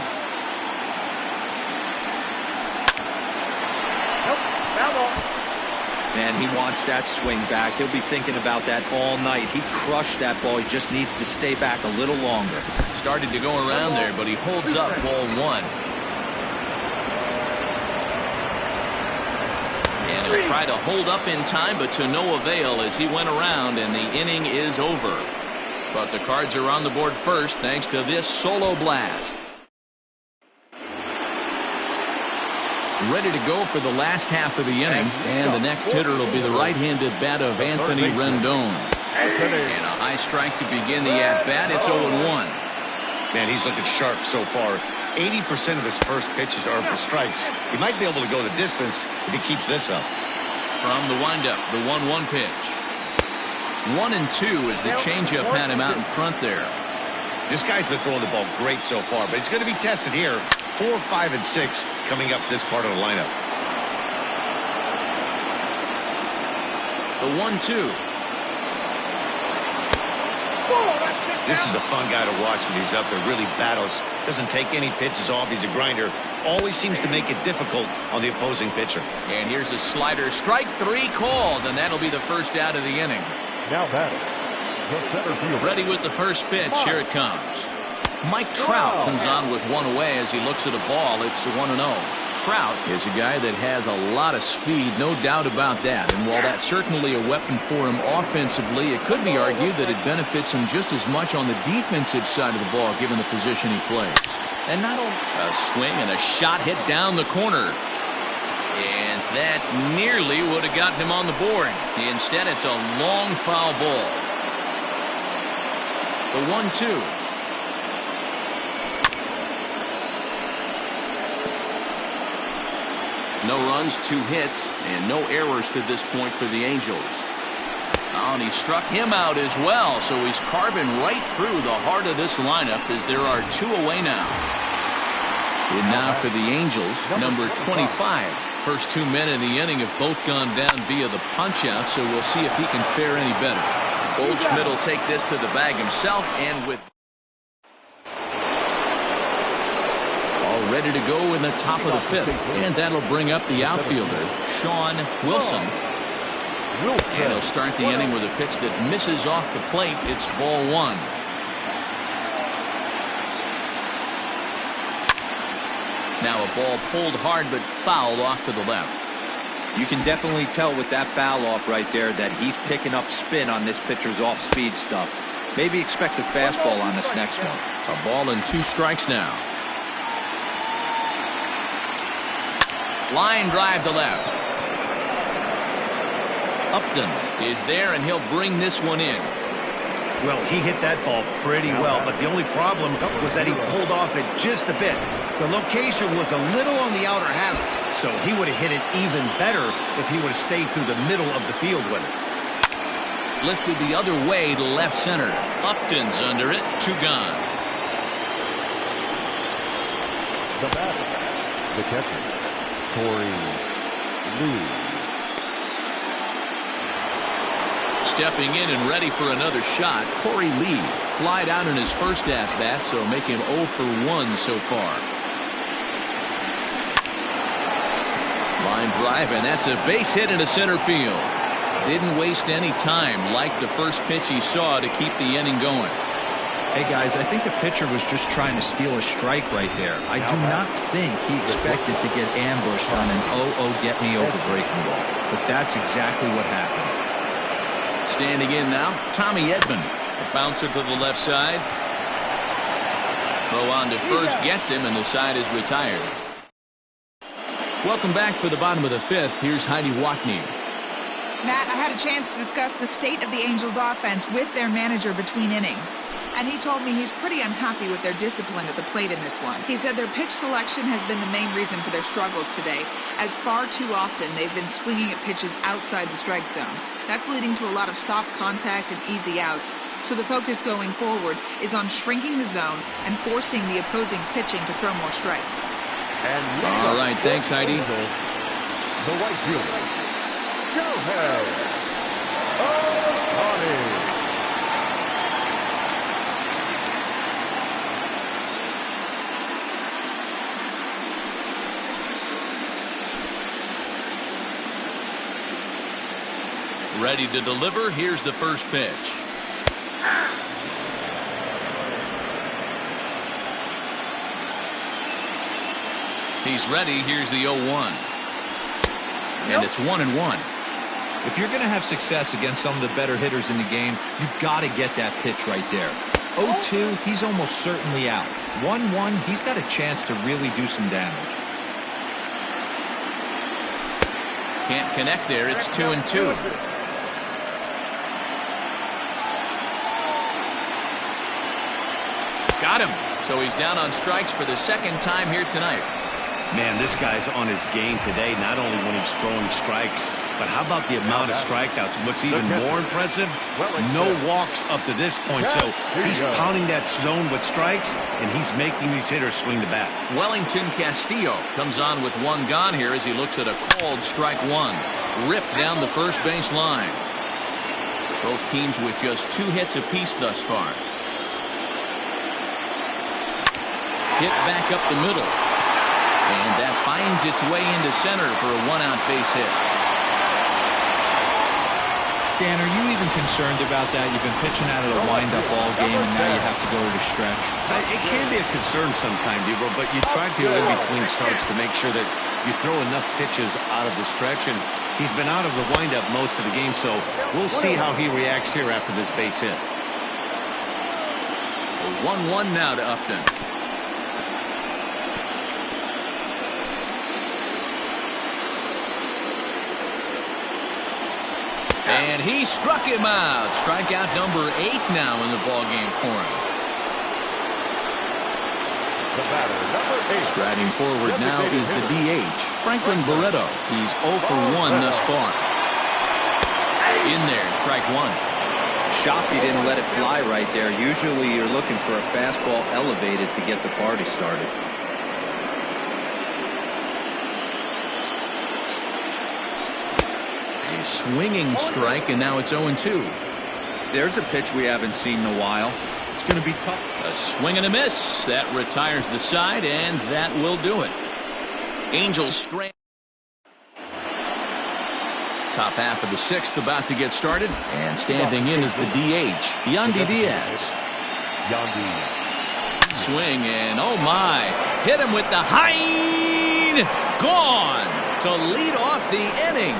Man, he wants that swing back. He'll be thinking about that all night. He crushed that ball. He just needs to stay back a little longer. Started to go around there, but he holds up ball 1. And he'll try to hold up in time, but to no avail as he went around, and the inning is over. But the Cards are on the board first thanks to this solo blast. Ready to go for the last half of the inning, and the next hitter will be the right-handed bat of Anthony Rendon. And a high strike to begin the at-bat. It's 0-1. Man, he's looking sharp so far. 80% of his first pitches are for strikes. He might be able to go the distance if he keeps this up. From the windup, the 1-1 pitch. 1-2 as the changeup had him out in front there. This guy's been throwing the ball great so far, but he's going to be tested here. 4, 5, and 6 coming up this part of the lineup. The 1-2. This is a fun guy to watch when he's up there. Really battles. Doesn't take any pitches off. He's a grinder. Always seems to make it difficult on the opposing pitcher. And here's a slider. Strike 3 called, and that'll be the first out of the inning. Now batting, the center fielder. Ready with the first pitch. Here it comes. Mike Trout comes on with one away as he looks at a ball. It's 1-0. Trout is a guy that has a lot of speed, no doubt about that. And while that's certainly a weapon for him offensively, it could be argued that it benefits him just as much on the defensive side of the ball, given the position he plays. And not only a swing and a shot hit down the corner. And that nearly would have gotten him on the board. Instead, it's a long foul ball. The 1-2. No runs, 2 hits, and no errors to this point for the Angels. Oh, and he struck him out as well, so he's carving right through the heart of this lineup as there are 2 away now. And now for the Angels, number 25. First 2 men in the inning have both gone down via the punch-out, so we'll see if he can fare any better. Goldschmidt will take this to the bag himself, and with ready to go in the top of the 5th, and that'll bring up the outfielder, Sean Wilson. And he'll start the inning with a pitch that misses off the plate. It's ball 1. Now a ball pulled hard but fouled off to the left. You can definitely tell with that foul off right there that he's picking up spin on this pitcher's off-speed stuff. Maybe expect a fastball on this next one. A ball and 2 strikes now. Line drive to left. Upton is there, and he'll bring this one in. Well, he hit that ball pretty well, but the only problem was that he pulled off it just a bit. The location was a little on the outer half, So he would have hit it even better if he would have stayed through the middle of the field with it. Lifted the other way to left center. Upton's under it. 2 gone. The batter, the catcher, Corey Lee. Stepping in and ready for another shot, Corey Lee. Flied out in his first at-bat, so make him 0 for 1 so far. Line drive, and that's a base hit into center field. Didn't waste any time, like the first pitch he saw, to keep the inning going. Hey guys, I think the pitcher was just trying to steal a strike right there. I do not think he expected to get ambushed on an get me over breaking ball, but that's exactly what happened. Standing in now, Tommy Edman. A bouncer to the left side. Throw on to first, gets him, and the side is retired. Welcome back for the bottom of the 5th. Here's Heidi Watney. Matt, I had a chance to discuss the state of the Angels offense with their manager between innings. And he told me he's pretty unhappy with their discipline at the plate in this one. He said their pitch selection has been the main reason for their struggles today, as far too often they've been swinging at pitches outside the strike zone. That's leading to a lot of soft contact and easy outs. So the focus going forward is on shrinking the zone and forcing the opposing pitching to throw more strikes. All right, thanks, Heidi. The right fielder, Shohei Ohtani. Ready to deliver. Here's the first pitch. He's ready. Here's the 0-1. And it's 1-1. If you're going to have success against some of the better hitters in the game, you've got to get that pitch right there. 0-2, he's almost certainly out. 1-1, he's got a chance to really do some damage. Can't connect there. It's 2-2. Got him. So he's down on strikes for the second time here tonight. Man, this guy's on his game today, not only when he's throwing strikes, but how about the amount of strikeouts? What's even more impressive, no walks up to this point. So he's pounding that zone with strikes, and he's making these hitters swing the bat. Wellington Castillo comes on with 1 gone here as he looks at a called strike 1. Ripped down the first base line. Both teams with just 2 hits apiece thus far. Hit back up the middle. And that finds its way into center for a 1-out base hit. Dan, are you even concerned about that? You've been pitching out of the windup all game, and now you have to go to the stretch. It can be a concern sometimes, Debo, but you try to in between starts to make sure that you throw enough pitches out of the stretch, and he's been out of the windup most of the game, so we'll see how he reacts here after this base hit. 1-1 now to Upton. And he struck him out. Strikeout number 8 now in the ballgame for him. The batter, number 8. Striding forward now is the DH, Franklin Barreto. He's 0 for 1 thus far. In there, strike 1. Shocked he didn't let it fly right there. Usually you're looking for a fastball elevated to get the party started. A swinging strike, and now it's 0-2. There's a pitch we haven't seen in a while. It's going to be tough. A swing and a miss. That retires the side, and that will do it. Angels strand. Top half of the 6th about to get started, and standing in is the DH, Yandy Diaz. Swing, and oh my, hit him with the high, gone to lead off the inning.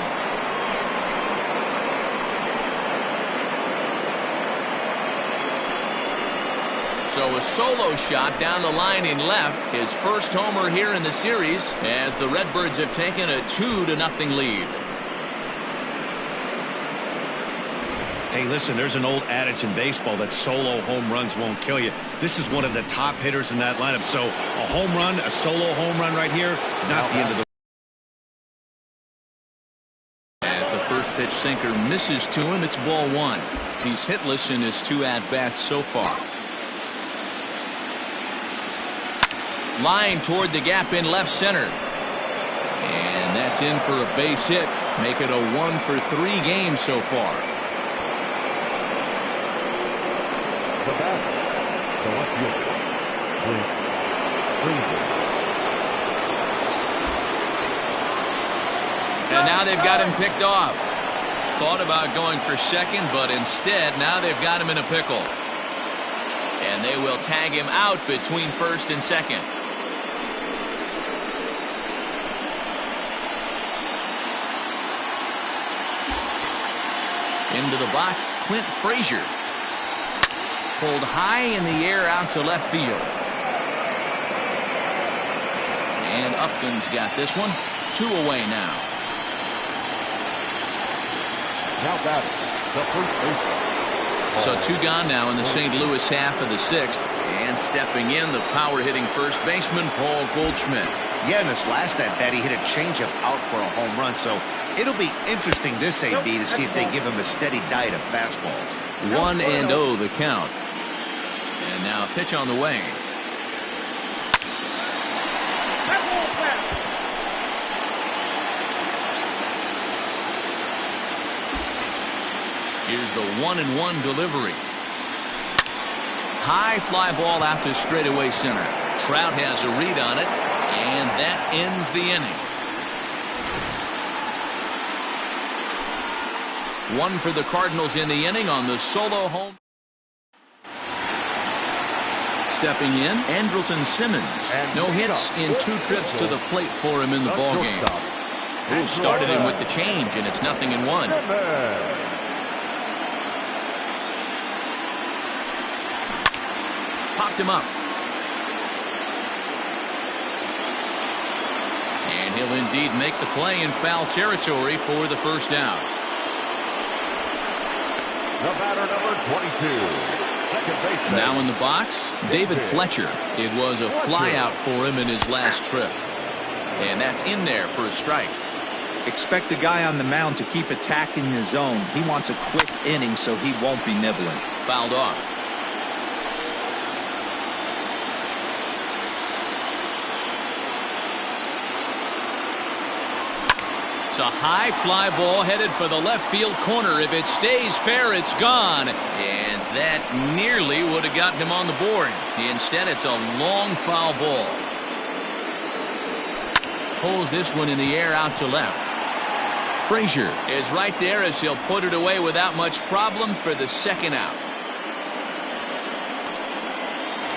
So a solo shot down the line in left, his first homer here in the series, as the Redbirds have taken a 2-0 lead. Hey, listen, there's an old adage in baseball that solo home runs won't kill you. This is one of the top hitters in that lineup. So a home run, a solo home run right here, it's not the end of the pitch sinker misses to him. It's ball one. He's hitless in his 2 at-bats so far. Line toward the gap in left center. And that's in for a base hit. Make it a 1-for-3 game so far. The batter, the left fielder, And now they've got him picked off. Thought about going for second, but instead now they've got him in a pickle. And they will tag him out between first and second. Into the box, Clint Frazier. Pulled high in the air out to left field. And Upton's got this one. 2 away now. now batting, the first baseman. So 2 gone now in the St. Louis half of the 6th. And stepping in, the power-hitting first baseman, Paul Goldschmidt. Yeah, in this last at-bat, he hit a changeup out for a home run. So it'll be interesting this AB to see if they give him a steady diet of fastballs. 1-0 the count. And now pitch on the way. Here's the 1-1 delivery. High fly ball out to straightaway center. Trout has a read on it, and that ends the inning. 1 for the Cardinals in the inning on the solo home. Stepping in, Andrelton Simmons. No hits in 2 trips to the plate for him in the ballgame. Who started him with the change, and it's 0-1. Popped him up. And he'll indeed make the play in foul territory for the first out. The batter, number 22. Second baseman. Now in the box, David Fletcher. It was a flyout for him in his last trip. And that's in there for a strike. Expect the guy on the mound to keep attacking the zone. He wants a quick inning so he won't be nibbling. Fouled off. It's a high fly ball headed for the left field corner. If it stays fair, it's gone. And that nearly would have gotten him on the board. Instead, it's a long foul ball. Pulls this one in the air out to left. Frazier is right there as he'll put it away without much problem for the second out.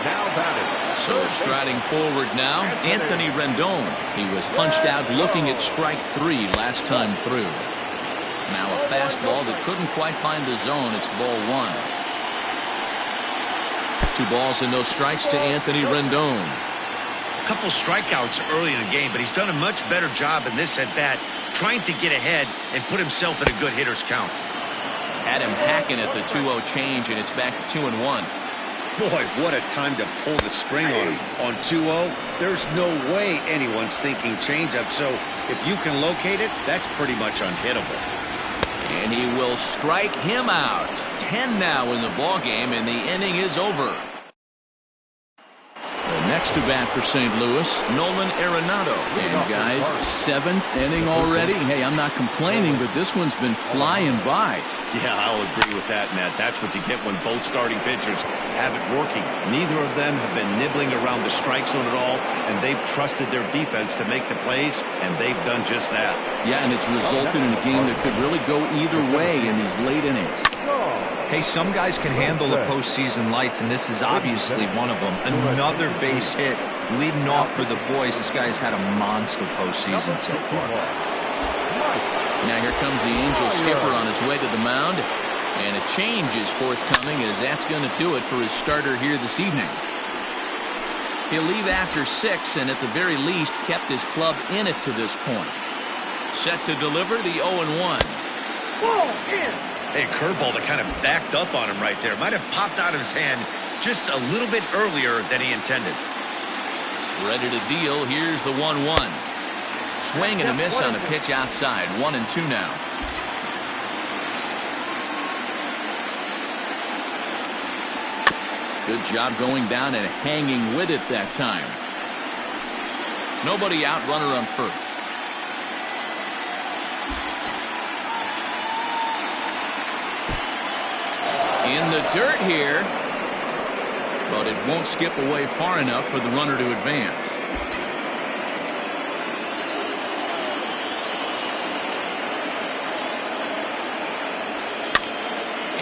Now batting. So striding forward now, Anthony Rendon. He was punched out looking at strike 3 last time through. Now a fastball that couldn't quite find the zone. It's ball 1. 2 balls and no strikes to Anthony Rendon. A couple strikeouts early in the game, but he's done a much better job in this at-bat trying to get ahead and put himself in a good hitter's count. Had him hacking at the 2-0 change, and it's back to 2-1. Boy, what a time to pull the string on him. On 2-0, there's no way anyone's thinking changeup, so if you can locate it, that's pretty much unhittable. And he will strike him out. 10 now in the ballgame, and the inning is over. The next to bat for St. Louis, Nolan Arenado. And guys, 7th inning already. Hey, I'm not complaining, but this one's been flying by. Yeah, I'll agree with that, Matt. That's what you get when both starting pitchers have it working. Neither of them have been nibbling around the strike zone at all, and they've trusted their defense to make the plays, and they've done just that. Yeah, and it's resulted in a game that could really go either way in these late innings. Hey, some guys can handle the postseason lights, and this is obviously one of them. Another base hit leading off for the boys. This guy's had a monster postseason so far. Now here comes the Angels skipper on his way to the mound. And a change is forthcoming, as that's going to do it for his starter here this evening. He'll leave after 6, and at the very least kept his club in it to this point. Set to deliver the 0-1. Hey, curveball that kind of backed up on him right there. Might have popped out of his hand just a little bit earlier than he intended. Ready to deal. Here's the 1-1. Swing and a miss on a pitch outside. 1-2 now. Good job going down and hanging with it that time. Nobody out, runner on first. In the dirt here, but it won't skip away far enough for the runner to advance.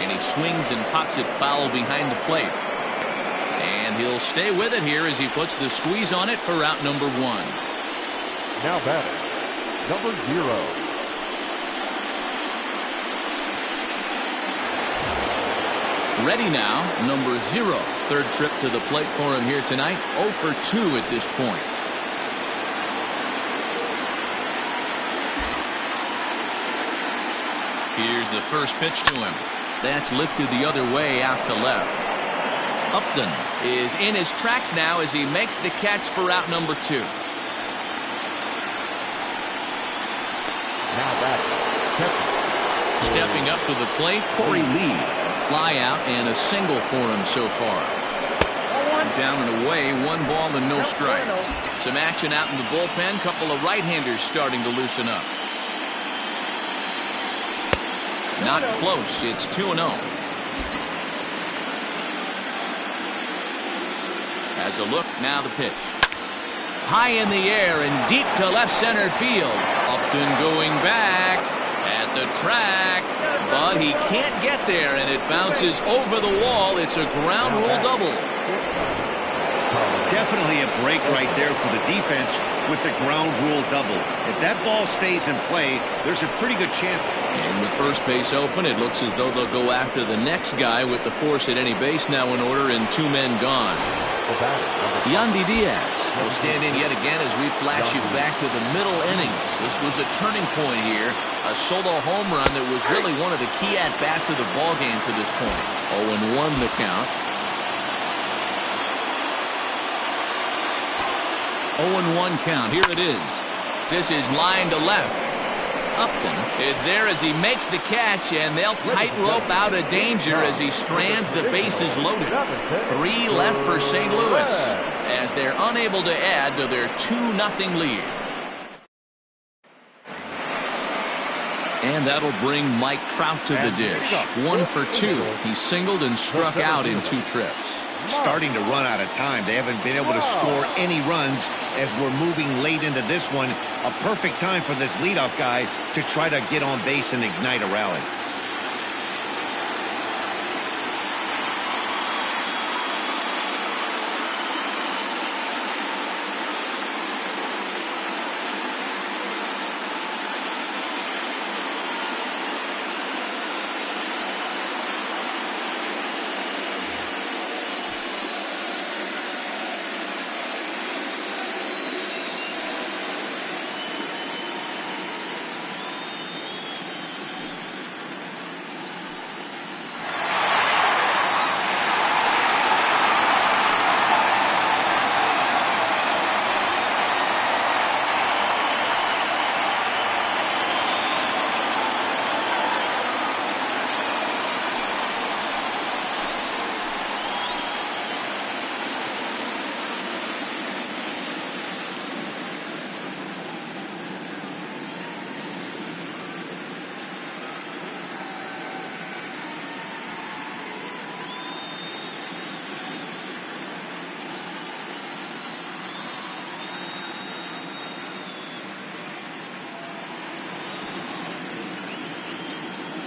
And he swings and pops it foul behind the plate. And he'll stay with it here as he puts the squeeze on it for out number 1. Now batting, number 0. Ready now, number 0. Third trip to the plate for him here tonight. 0 for 2 at this point. Here's the first pitch to him. That's lifted the other way out to left. Upton is in his tracks now as he makes the catch for out number 2. Now batting, Stepping up to the plate, Corey Lee. A fly out and a single for him so far. Down and away, 1 ball and no strikes. Some action out in the bullpen. Couple of right-handers starting to loosen up. Not close. It's 2-0. Has a look. Now the pitch. High in the air and deep to left center field. Upton going back at the track, but he can't get there, and it bounces over the wall. It's a ground rule double. Definitely a break right there for the defense with the ground rule double. If that ball stays in play, there's a pretty good chance. And with first base open, it looks as though they'll go after the next guy with the force at any base now in order and 2 men gone. Yandy Diaz will stand in yet again as we flash you back to the middle innings. This was a turning point here. A solo home run that was really one of the key at-bats of the ballgame to this point. 0-1 the count. 0-1 count. Here it is. This is line to left. Upton is there as he makes the catch, and they'll tightrope out of danger as he strands the bases loaded. 3 left for St. Louis as they're unable to add to their 2-0 lead. And that'll bring Mike Trout to the dish. 1 for 2. He singled and struck out in 2 trips. Starting to run out of time. They haven't been able to score any runs as we're moving late into this one. A perfect time for this leadoff guy to try to get on base and ignite a rally.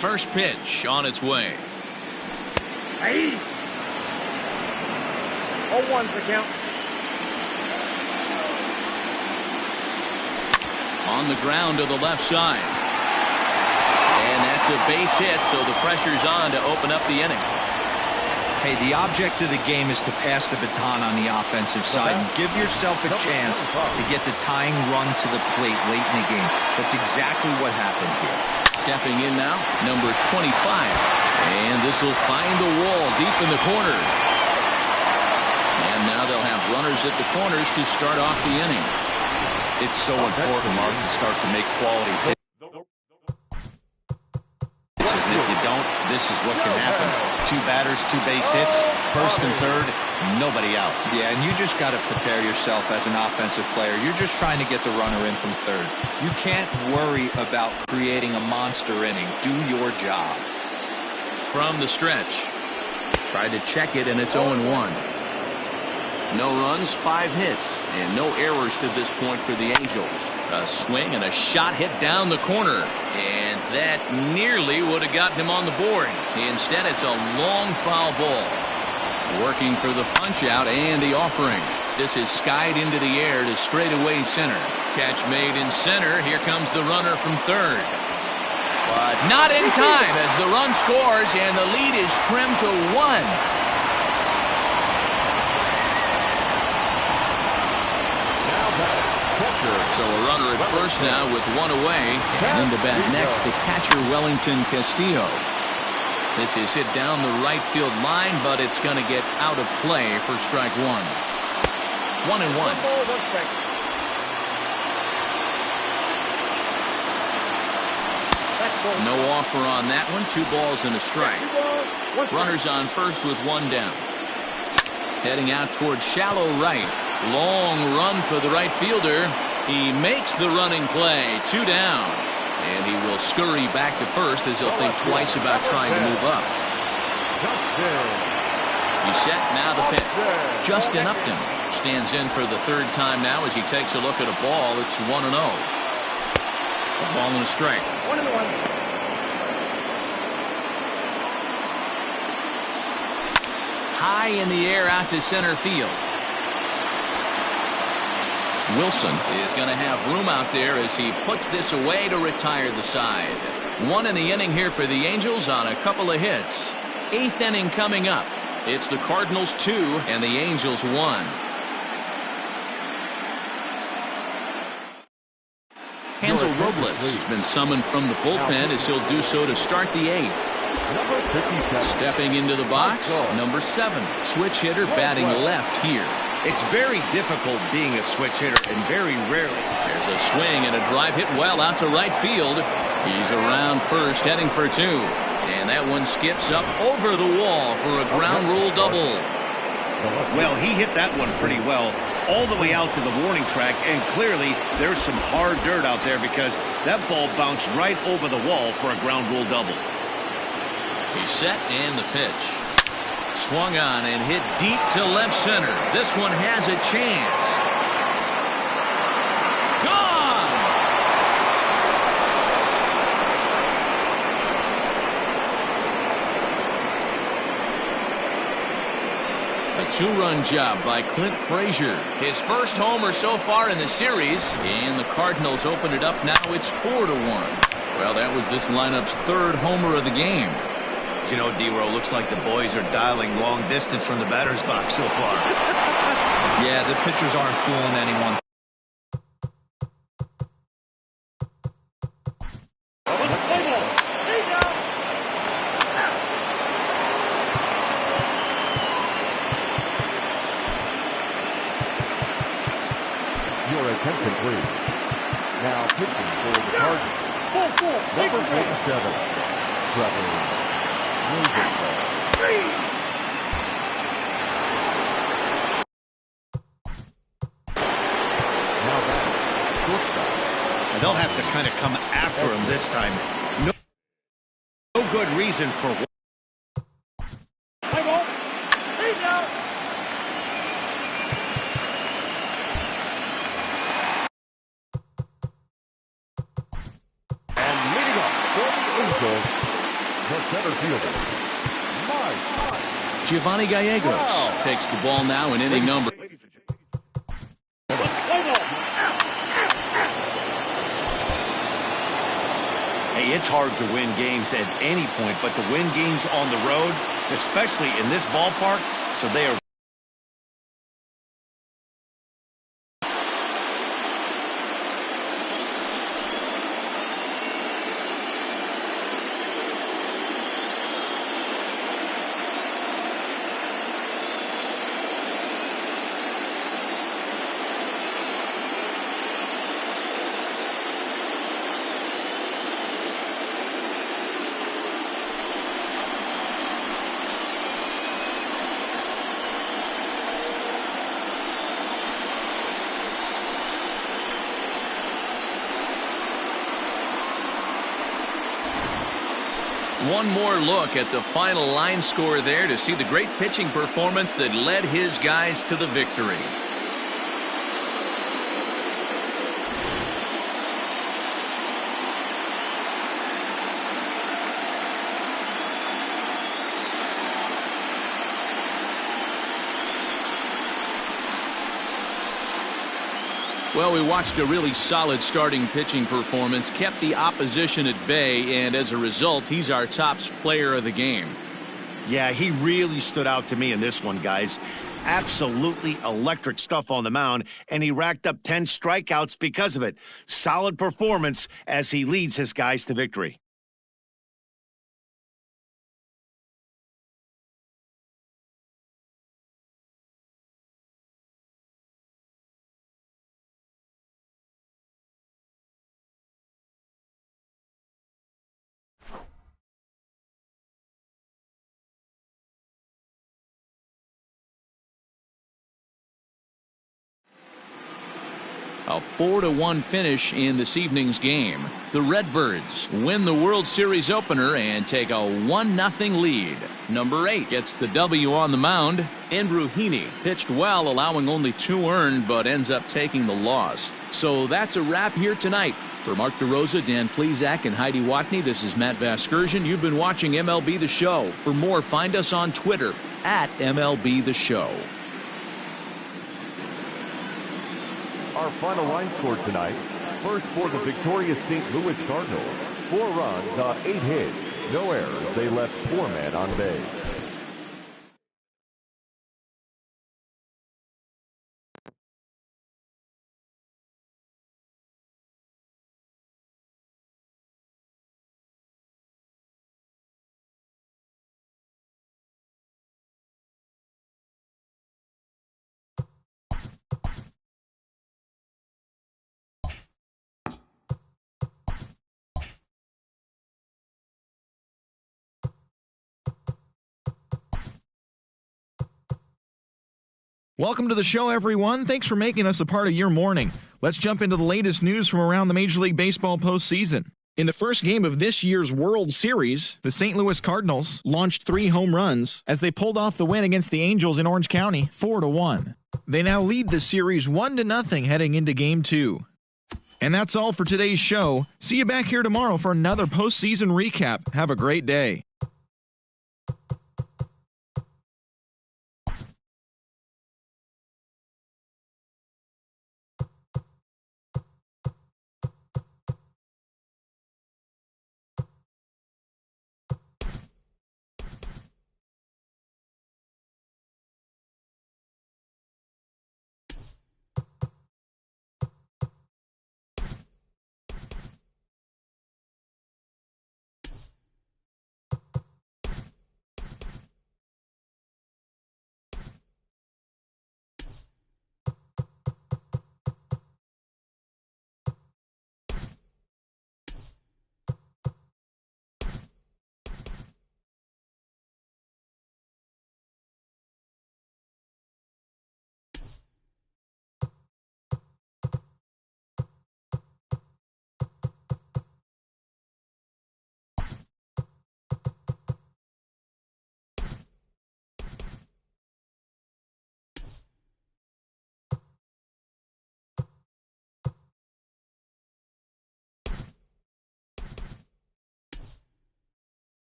First pitch on its way. Hey. 0-1 the count. On the ground to the left side. And that's a base hit, so the pressure's on to open up the inning. Hey, the object of the game is to pass the baton on the offensive side and give yourself a chance to get the tying run to the plate late in the game. That's exactly what happened here. Stepping in now, number 25. And this will find the wall deep in the corner. And now they'll have runners at the corners to start off the inning. It's so important, Mark, to start to make quality hits. And if you don't, this this is what can happen. 2 batters, 2 base hits, first and third, nobody out. Yeah, and you just got to prepare yourself as an offensive player. You're just trying to get the runner in from third. You can't worry about creating a monster inning. Do your job. From the stretch. Tried to check it, and it's 0-1. No runs, 5 hits, and no errors to this point for the Angels. A swing and a shot hit down the corner, and that nearly would have gotten him on the board. Instead, it's a long foul ball. Working for the punch-out and the offering. This is skied into the air to straightaway center. Catch made in center. Here comes the runner from third. But not in time as the run scores, and the lead is trimmed to 1. So a runner at first now with 1 away, and in the bat next, the catcher Wellington Castillo. This is hit down the right field line, but it's going to get out of play for strike 1. 1-1. No offer on that one. 2 balls and a strike. Runners on first with 1 down. Heading out towards shallow right. Long run for the right fielder. He makes the running play. 2 down. And he will scurry back to first as he'll think twice about trying to move up. He's set. Now the pitch. Justin Upton stands in for the 3rd time now as he takes a look at a ball. It's 1-0. A ball and a strike. 1-1. High in the air out to center field. Wilson is going to have room out there as he puts this away to retire the side. 1 in the inning here for the Angels on a couple of hits. 8th inning coming up. It's the Cardinals 2 and the Angels 1. Hansel Robles has been summoned from the bullpen as he'll do so to start the 8th. Stepping into the box, number 7, switch hitter batting left here. It's very difficult being a switch hitter, and very rarely. There's a swing and a drive hit well out to right field. He's around first, heading for 2. And that one skips up over the wall for a ground rule double. Well, he hit that one pretty well, all the way out to the warning track, and clearly there's some hard dirt out there because that ball bounced right over the wall for a ground rule double. He's set and the pitch. Swung on and hit deep to left center. This one has a chance. Gone! A 2-run job by Clint Frazier. His first homer so far in the series, and the Cardinals open it up now. It's 4-1. Well, that was this lineup's 3rd homer of the game. You know, D-Row, looks like the boys are dialing long distance from the batter's box so far. Yeah, the pitchers aren't fooling anyone. Your attention, please. Now pitching for the Cardinals. Number 47, Trevor. They'll have to kind of come after him this time. No good reason for. And leading up for the Angels, the center fielder, Giovanni Gallegos takes the ball now in inning number. Hey, it's hard to win games at any point, but to win games on the road, especially in this ballpark, so they are. One more look at the final line score there to see the great pitching performance that led his guys to the victory. Well, we watched a really solid starting pitching performance, kept the opposition at bay, and as a result, he's our top player of the game. Yeah, he really stood out to me in this one, guys. Absolutely electric stuff on the mound, and he racked up 10 strikeouts because of it. Solid performance as he leads his guys to victory. A 4-1 finish in this evening's game. The Redbirds win the World Series opener and take a 1-0 lead. Number 8 gets the W on the mound. Andrew Heaney pitched well, allowing only 2 earned, but ends up taking the loss. So that's a wrap here tonight. For Mark DeRosa, Dan Plezak, and Heidi Watney, this is Matt Vasgersian. You've been watching MLB The Show. For more, find us on Twitter at MLB The Show. Our final line score tonight. First for the victorious St. Louis Cardinals. 4 runs on 8 hits. No errors. They left 4 men on base. Welcome to the show, everyone. Thanks for making us a part of your morning. Let's jump into the latest news from around the Major League Baseball postseason. In the first game of this year's World Series, the St. Louis Cardinals launched 3 home runs as they pulled off the win against the Angels in Orange County, 4-1. They now lead the series 1-0 heading into Game 2. And that's all for today's show. See you back here tomorrow for another postseason recap. Have a great day.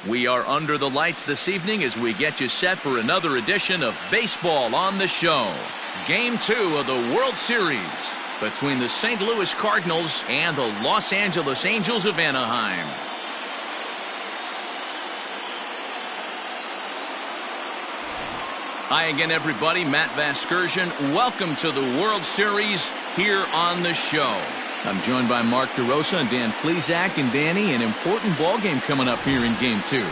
We are under the lights this evening as we get you set for another edition of Baseball on the Show. Game 2 of the World Series between the St. Louis Cardinals and the Los Angeles Angels of Anaheim. Hi again, everybody. Matt Vasgersian. Welcome to the World Series here on the show. I'm joined by Mark DeRosa and Dan Plesac. And Danny, an important ball game coming up here in Game 2.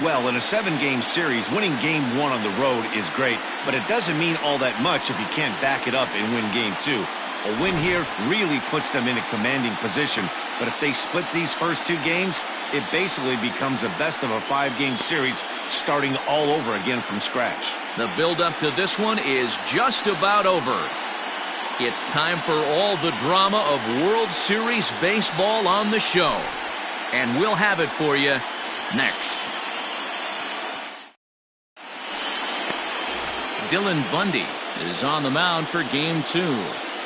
Well, in a 7-game series, winning Game 1 on the road is great, but it doesn't mean all that much if you can't back it up and win Game 2. A win here really puts them in a commanding position, but if they split these first 2 games, it basically becomes a best-of-a-5-game series starting all over again from scratch. The build-up to this one is just about over. It's time for all the drama of World Series baseball on the show, and we'll have it for you next. Dylan Bundy is on the mound for Game 2.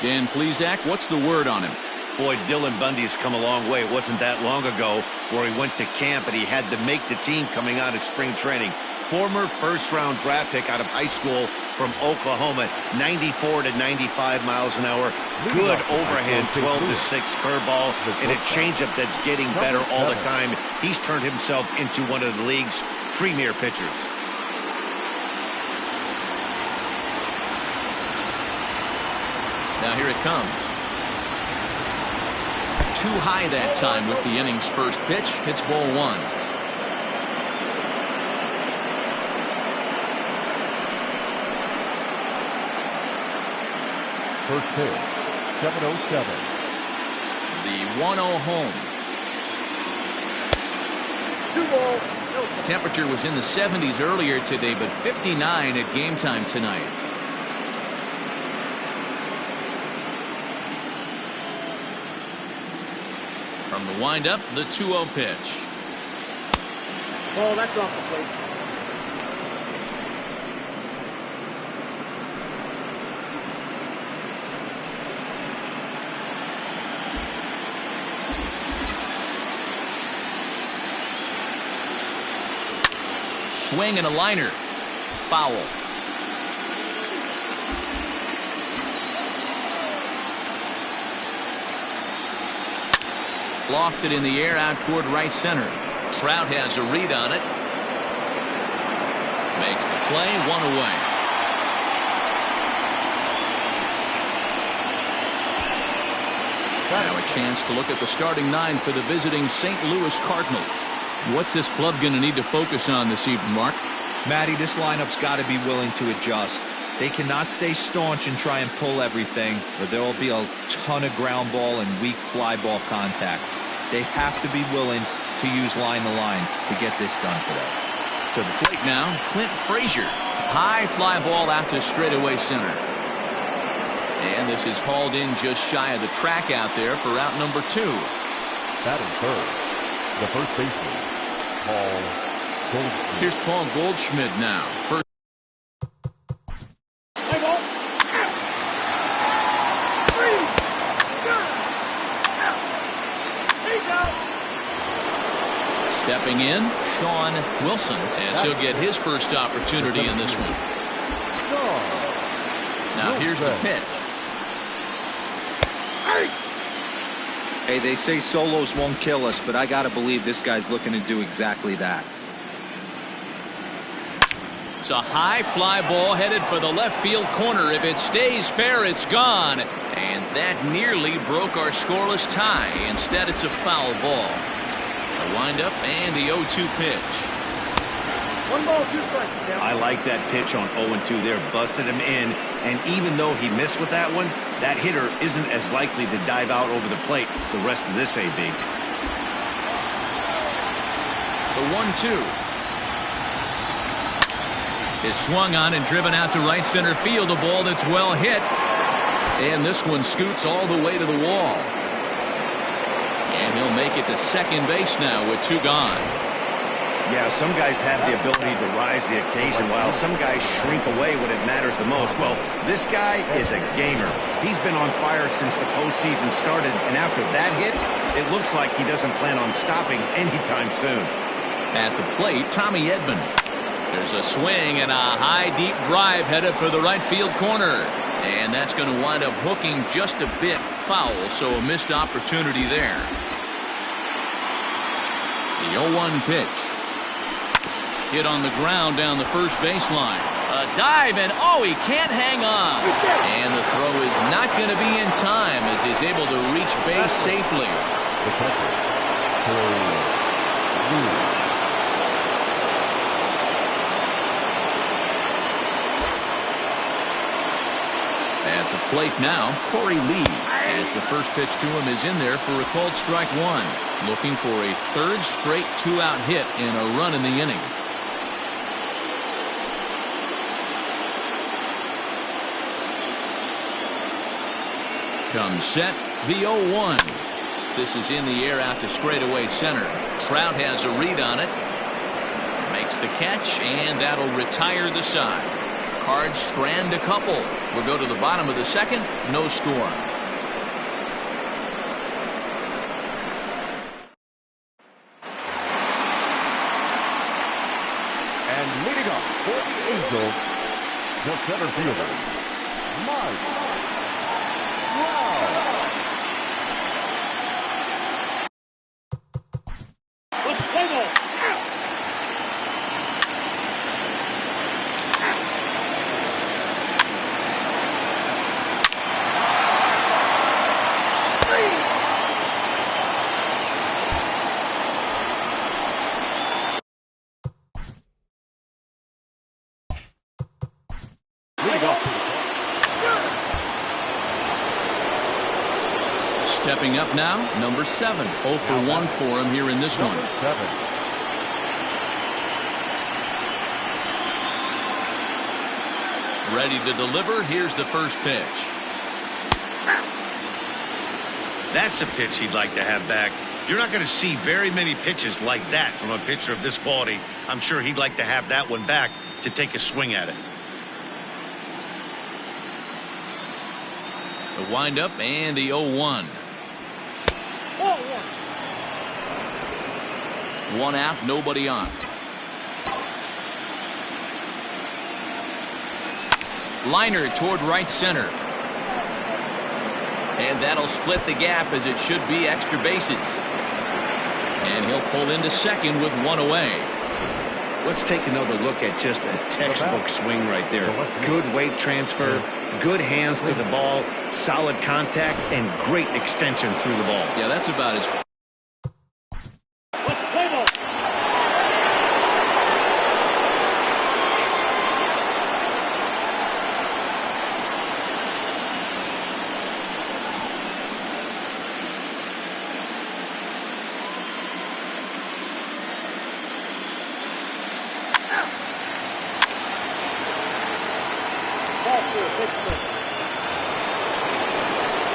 Dan Plesac, what's the word on him? Boy, Dylan Bundy has come a long way. It wasn't that long ago where he went to camp and he had to make the team coming out of spring training. Former first-round draft pick out of high school from Oklahoma, 94 to 95 miles an hour. Good overhand 12-6 curveball and a changeup that's getting better all the time. He's turned himself into one of the league's premier pitchers. Now here it comes. Too high that time with the inning's first pitch. It's ball 1. First pitch, 7:07. The 1-0 home. 2-0. Temperature was in the 70s earlier today, but 59 at game time tonight. From the windup, the 2-0 pitch. Ball, that's off the plate. Swing and a liner. Foul. Lofted in the air out toward right center. Trout has a read on it. Makes the play, 1 away. Now a chance to look at the starting 9 for the visiting St. Louis Cardinals. What's this club going to need to focus on this evening, Mark? Matty, this lineup's got to be willing to adjust. They cannot stay staunch and try and pull everything, or there will be a ton of ground ball and weak fly ball contact. They have to be willing to use line to line to get this done today. To the plate now, Clint Frazier. High fly ball out to straightaway center. And this is hauled in just shy of the track out there for out number 2. Batting third, the first baseman, Paul Goldschmidt. Here's Paul Goldschmidt now. First. Play ball. Out. 3. Good. Out. He's out. Stepping in, Sean Wilson, as he'll get his first opportunity in this one. Now here's the pitch. Hey, they say solos won't kill us, but I got to believe this guy's looking to do exactly that. It's a high fly ball headed for the left field corner. If it stays fair, it's gone. And that nearly broke our scoreless tie. Instead, it's a foul ball. A windup and the 0-2 pitch. 1 ball, 2 strikes. I like that pitch on 0-2 there. Busted him in, and even though he missed with that one, that hitter isn't as likely to dive out over the plate the rest of this AB. The 1-2 is swung on and driven out to right center field. A ball that's well hit, and this one scoots all the way to the wall. And he'll make it to second base now with 2 gone. Yeah, some guys have the ability to rise the occasion while some guys shrink away when it matters the most. Well, this guy is a gamer. He's been on fire since the postseason started, and after that hit, it looks like he doesn't plan on stopping anytime soon. At the plate, Tommy Edman. There's a swing and a high, deep drive headed for the right field corner. And that's going to wind up hooking just a bit foul, so a missed opportunity there. The 0-1 pitch. Hit on the ground down the first baseline. A dive, and oh, he can't hang on. And the throw is not going to be in time as he's able to reach base safely. At the plate now, Corey Lee, as the first pitch to him is in there for a called strike one. Looking for a third straight two-out hit and a run in the inning. Comes set, the 0-1. This is in the air out to straightaway center. Trout has a read on it. Makes the catch, and that'll retire the side. Cards strand a couple. We'll go to the bottom of the second. No score. And leading up for the Angels, the center fielder, Mike. Let's play ball. Stepping up now, number 7. 0 for 1 for him here in this one. Ready to deliver. Here's the first pitch. That's a pitch he'd like to have back. You're not going to see very many pitches like that from a pitcher of this quality. I'm sure he'd like to have that one back to take a swing at it. The windup and the 0-1. 1 out, nobody on. Liner toward right center. And that'll split the gap as it should be extra bases. And he'll pull into second with 1 away. Let's take another look at just a textbook swing right there. Good weight transfer, good hands to the ball, solid contact, and great extension through the ball. Yeah, that's about as... Let's play ball.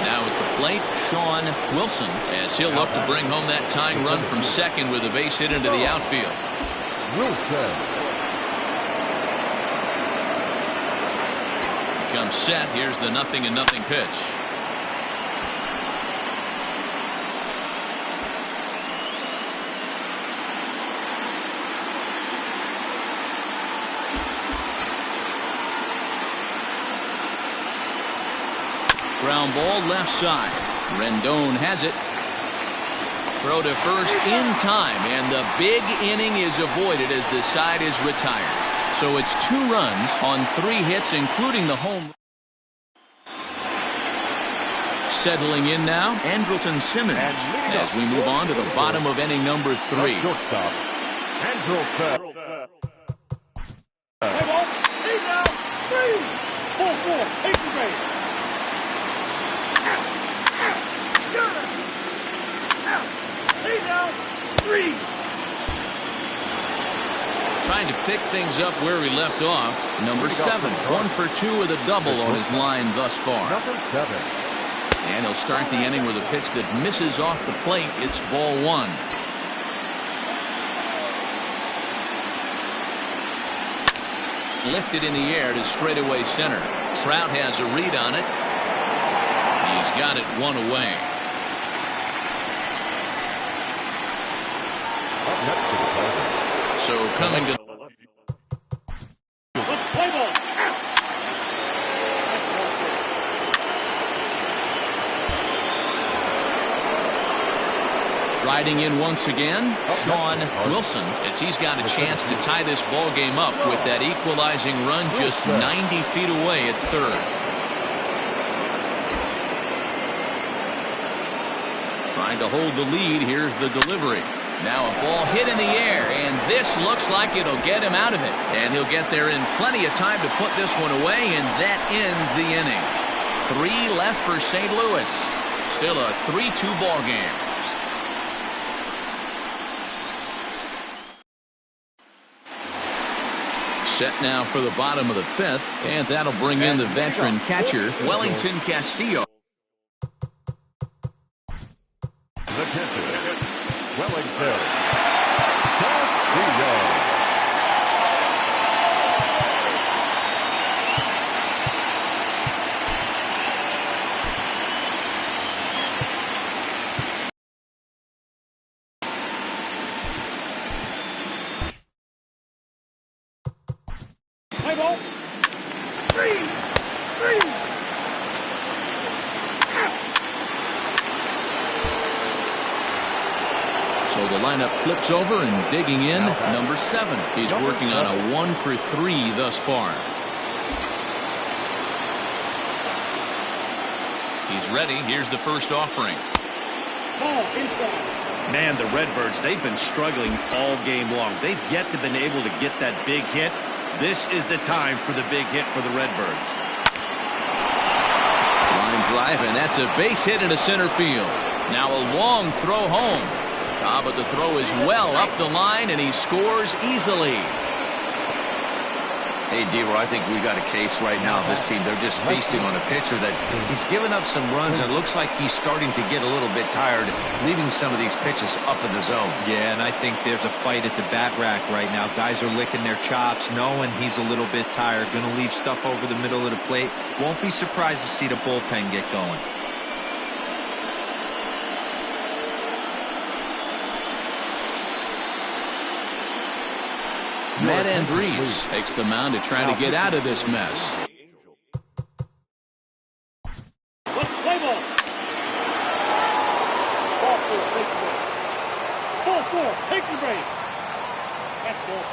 Now at the plate, Sean Wilson, as he'll look to bring home that tying run from second with a base hit into the outfield. Wilson. Comes set. Here's the 0-0 pitch. Ground ball left side. Rendon has it. Throw to first in time, and the big inning is avoided as the side is retired. So it's 2 runs on 3 hits, including the home. Settling in now, Andrelton Simmons, as we move on to the bottom of inning number 3. Shortstop, Andrelton. Play ball. He's out. 3. 4-4. Take the base. He's out. 3. Trying to pick things up where we left off. Number 7, 1 for 2 with a double on his line thus far. Number 7. And he'll start the inning with a pitch that misses off the plate. It's ball 1. Lifted in the air to straightaway center. Trout has a read on it. He's got it 1 away. Up next to the plate, So coming to Play ball. riding in once again, Sean Wilson, as he's got a chance to tie this ball game up with that equalizing run just 90 feet away at third. Trying to hold the lead. Here's the delivery. Now a ball hit in the air, and this looks like it'll get him out of it. And he'll get there in plenty of time to put this one away, and that ends the inning. 3 left for St. Louis. Still a 3-2 ball game. Set now for the bottom of the 5th, and that'll bring in the veteran catcher, Wellington Castillo. The catcher, Wellington Castillo. Play ball. 3. So the lineup flips over and digging in, number 7. He's working on a 1 for 3 thus far. He's ready. Here's the first offering. Ball inside. Man, the Redbirds, they've been struggling all game long. They've yet to been able to get that big hit. This is the time for the big hit for the Redbirds. Line drive, and that's a base hit into center field. Now a long throw home. But the throw is well up the line, and he scores easily. Hey, D-Roy, I think we got a case right now. This team, they're just feasting on a pitcher that he's given up some runs, and it looks like he's starting to get a little bit tired, leaving some of these pitches up in the zone. Yeah, and I think there's a fight at the bat rack right now. Guys are licking their chops, knowing he's a little bit tired, going to leave stuff over the middle of the plate. Won't be surprised to see the bullpen get going. Matt Andrees takes the mound to try to get out of this mess. Let's play ball. Ball 4, take the break. Ball 4, take the break. That's ball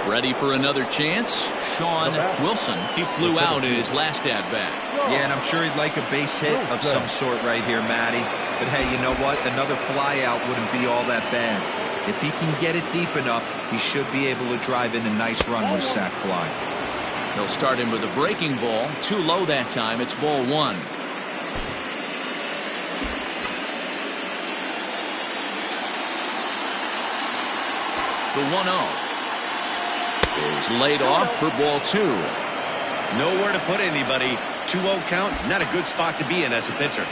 4. Ready for another chance? Sean Wilson. He flew out in his last at-bat. Yeah, and I'm sure he'd like a base hit of some sort right here, Matty. But hey, you know what? Another fly out wouldn't be all that bad. If he can get it deep enough, he should be able to drive in a nice run with sac fly. He'll start him with a breaking ball. Too low that time. It's ball 1. The 1-0 is laid off for ball 2. Nowhere to put anybody. 2-0 count, not a good spot to be in as a pitcher.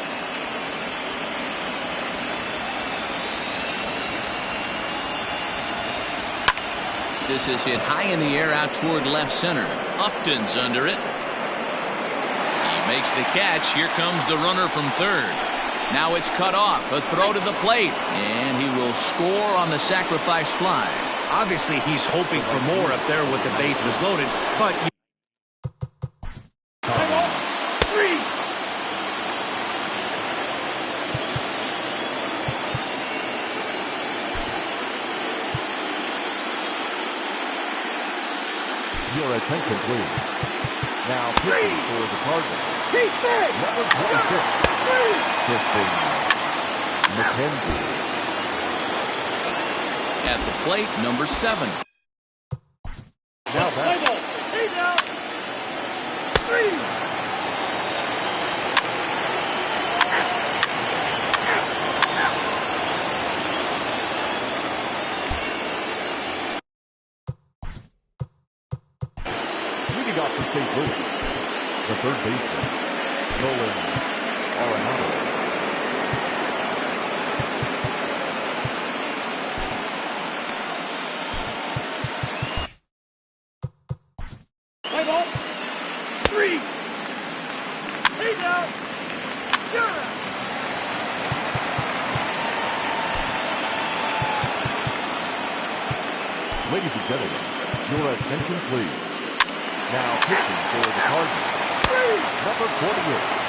This is hit high in the air out toward left center. Upton's under it. He makes the catch. Here comes the runner from third. Now it's cut off. A throw to the plate. And he will score on the sacrifice fly. Obviously, he's hoping for more up there with the bases loaded, but... Play ball. 3. Your attention, please. Now pitching for the Cardinals. He's big. Number 26. Kristen McKenzie. At the plate, number 7. Now Play back. ball. He's out. 3. Leading off for St. Louis, the third baseman, Nolan Arenado. Play ball. 3. He's out. You're out. Ladies and gentlemen, your attention please. Now pitching for the Cardinals, number 48.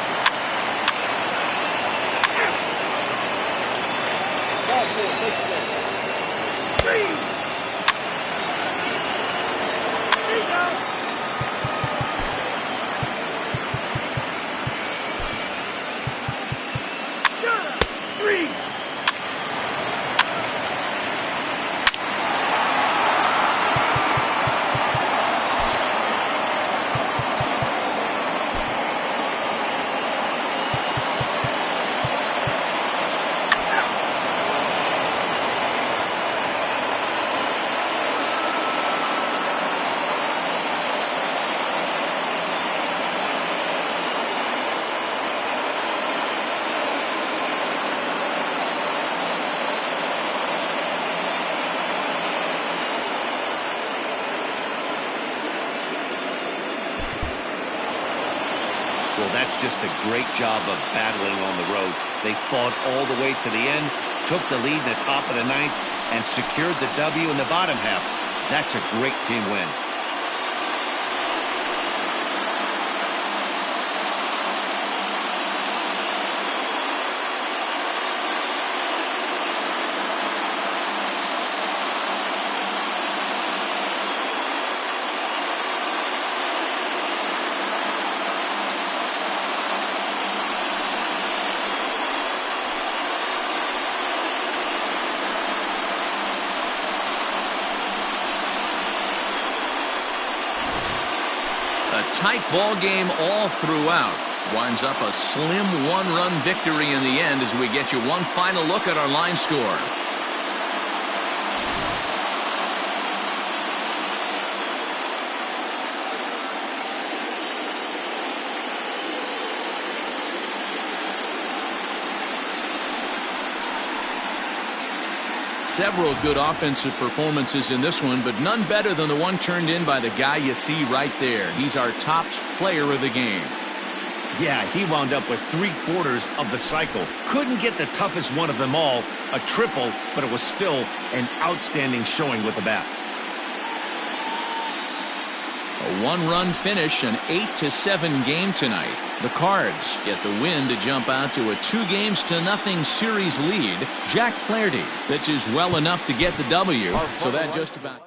Well, that's just a great job of battling on the road. They fought all the way to the end, took the lead in the top of the ninth, and secured the W in the bottom half. That's a great team win. A tight ball game all throughout. Winds up a slim one-run victory in the end as we get you one final look at our line score. Several good offensive performances in this one, but none better than the one turned in by the guy you see right there. He's our top player of the game. Yeah, he wound up with 3/4 of the cycle. Couldn't get the toughest one of them all, a triple, but it was still an outstanding showing with the bat. A one-run finish, an 8-7 game tonight. The Cards get the win to jump out to a 2-0 series lead. Jack Flaherty pitches well enough to get the W, so that just about...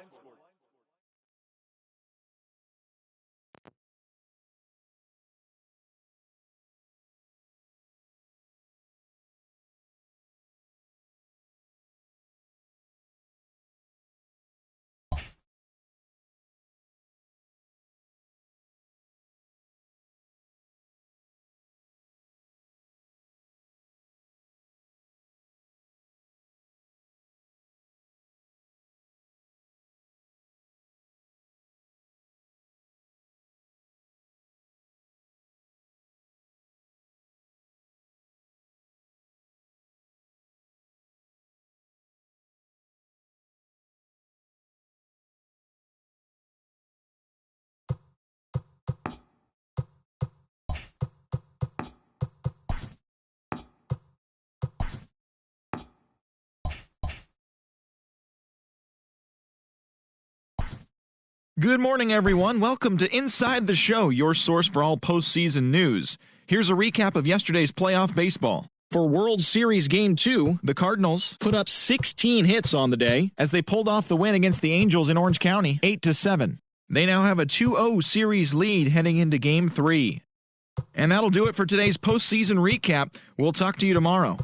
Good morning, everyone. Welcome to Inside the Show, your source for all postseason news. Here's a recap of yesterday's playoff baseball. For World Series Game 2, the Cardinals put up 16 hits on the day as they pulled off the win against the Angels in Orange County, 8-7. They now have a 2-0 series lead heading into Game 3. And that'll do it for today's postseason recap. We'll talk to you tomorrow.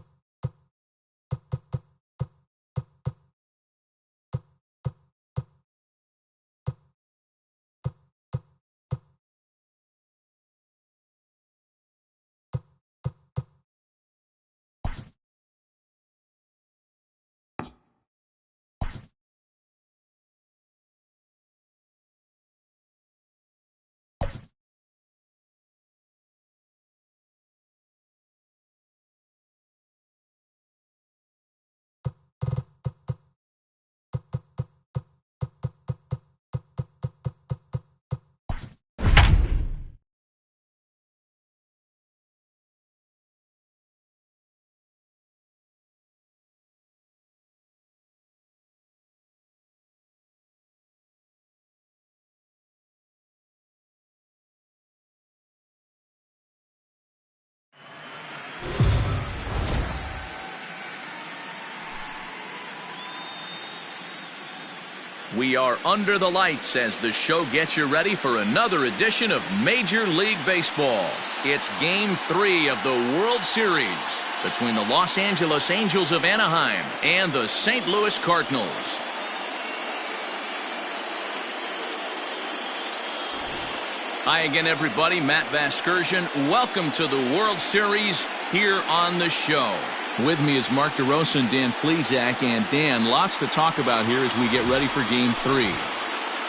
We are under the lights as the show gets you ready for another edition of Major League Baseball. It's Game 3 of the World Series between the Los Angeles Angels of Anaheim and the St. Louis Cardinals. Hi again, everybody. Matt Vasgersian. Welcome to the World Series here on the show. With me is Mark DeRosa and Dan Plesac. And Dan, lots to talk about here as we get ready for Game 3.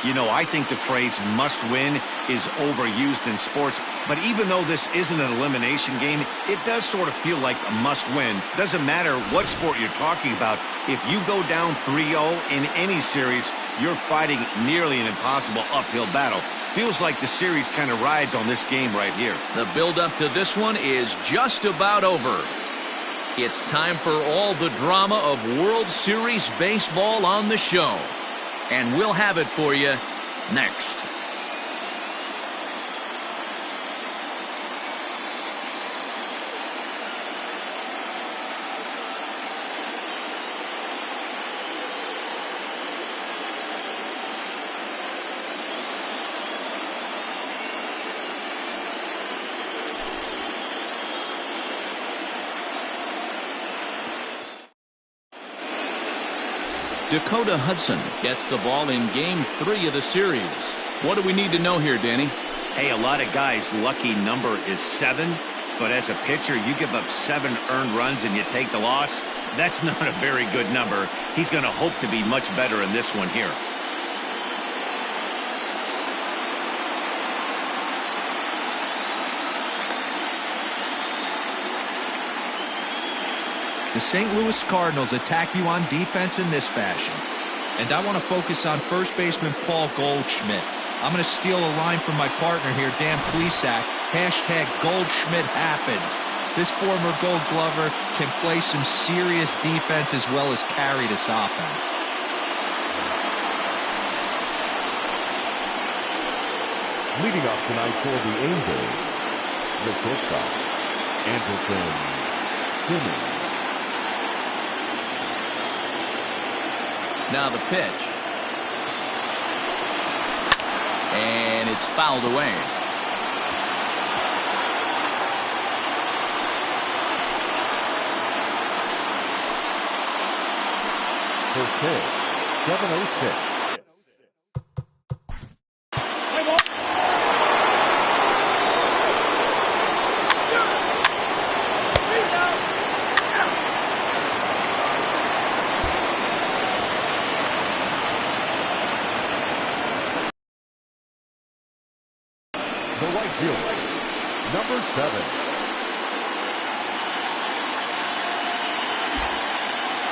You know, I think the phrase must win is overused in sports, but even though this isn't an elimination game, it does sort of feel like a must win. Doesn't matter what sport you're talking about. If you go down 3-0 in any series, you're fighting nearly an impossible uphill battle. Feels like the series kind of rides on this game right here. The build-up to this one is just about over. It's time for all the drama of World Series baseball on the show. And we'll have it for you next. Dakota Hudson gets the ball in Game 3 of the series. What do we need to know here, Danny? Hey, a lot of guys' lucky number is 7, but as a pitcher, you give up 7 earned runs and you take the loss. That's not a very good number. He's going to hope to be much better in this one here. The St. Louis Cardinals attack you on defense in this fashion. And I want to focus on first baseman Paul Goldschmidt. I'm going to steal a line from my partner here, Dan Plesac. Hashtag Goldschmidt happens. This former Gold Glover can play some serious defense as well as carry this offense. Leading off tonight for the Angels, the shortstop, Anderson Simmons. Now the pitch. And it's fouled away. First pitch, 7-0-6. The right fielder, number 7.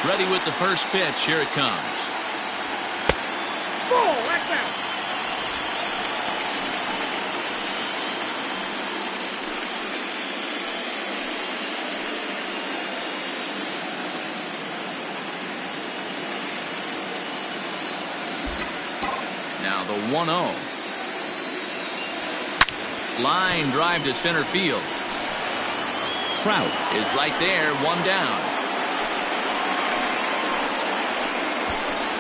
Ready with the first pitch. Here it comes. Ball, that's out. Now the 1-0. Line drive to center field. Trout is right there, 1 down.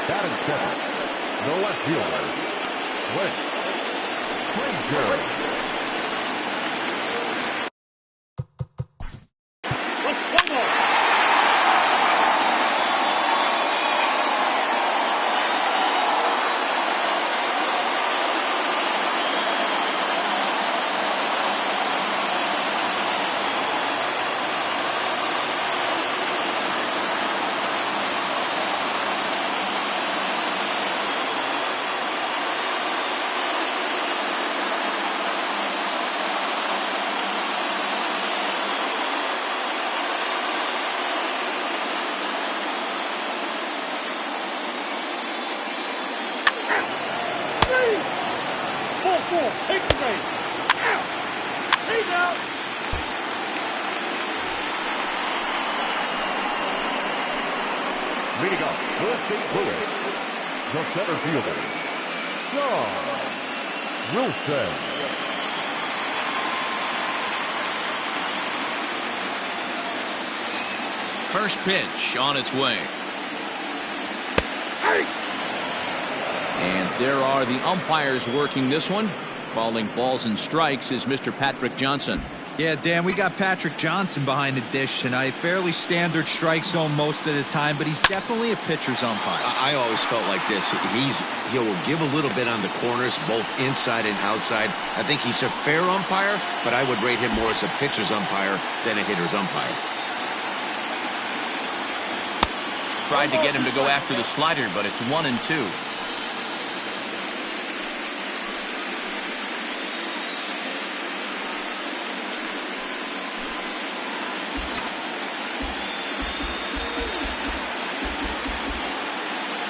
Batting second, the left fielder, Frazier. Take the base. Out. He's out. Leading off for St. Louis, the center fielder, John Wilson. First pitch on its way. Hey. And there are the umpires working this one. Calling balls and strikes is Mr. Patrick Johnson. Yeah, Dan, we got Patrick Johnson behind the dish tonight. Fairly standard strike zone most of the time, but he's definitely a pitcher's umpire. I always felt like this. He'll give a little bit on the corners, both inside and outside. I think he's a fair umpire, but I would rate him more as a pitcher's umpire than a hitter's umpire. Tried to get him to go after the slider, but it's 1-2.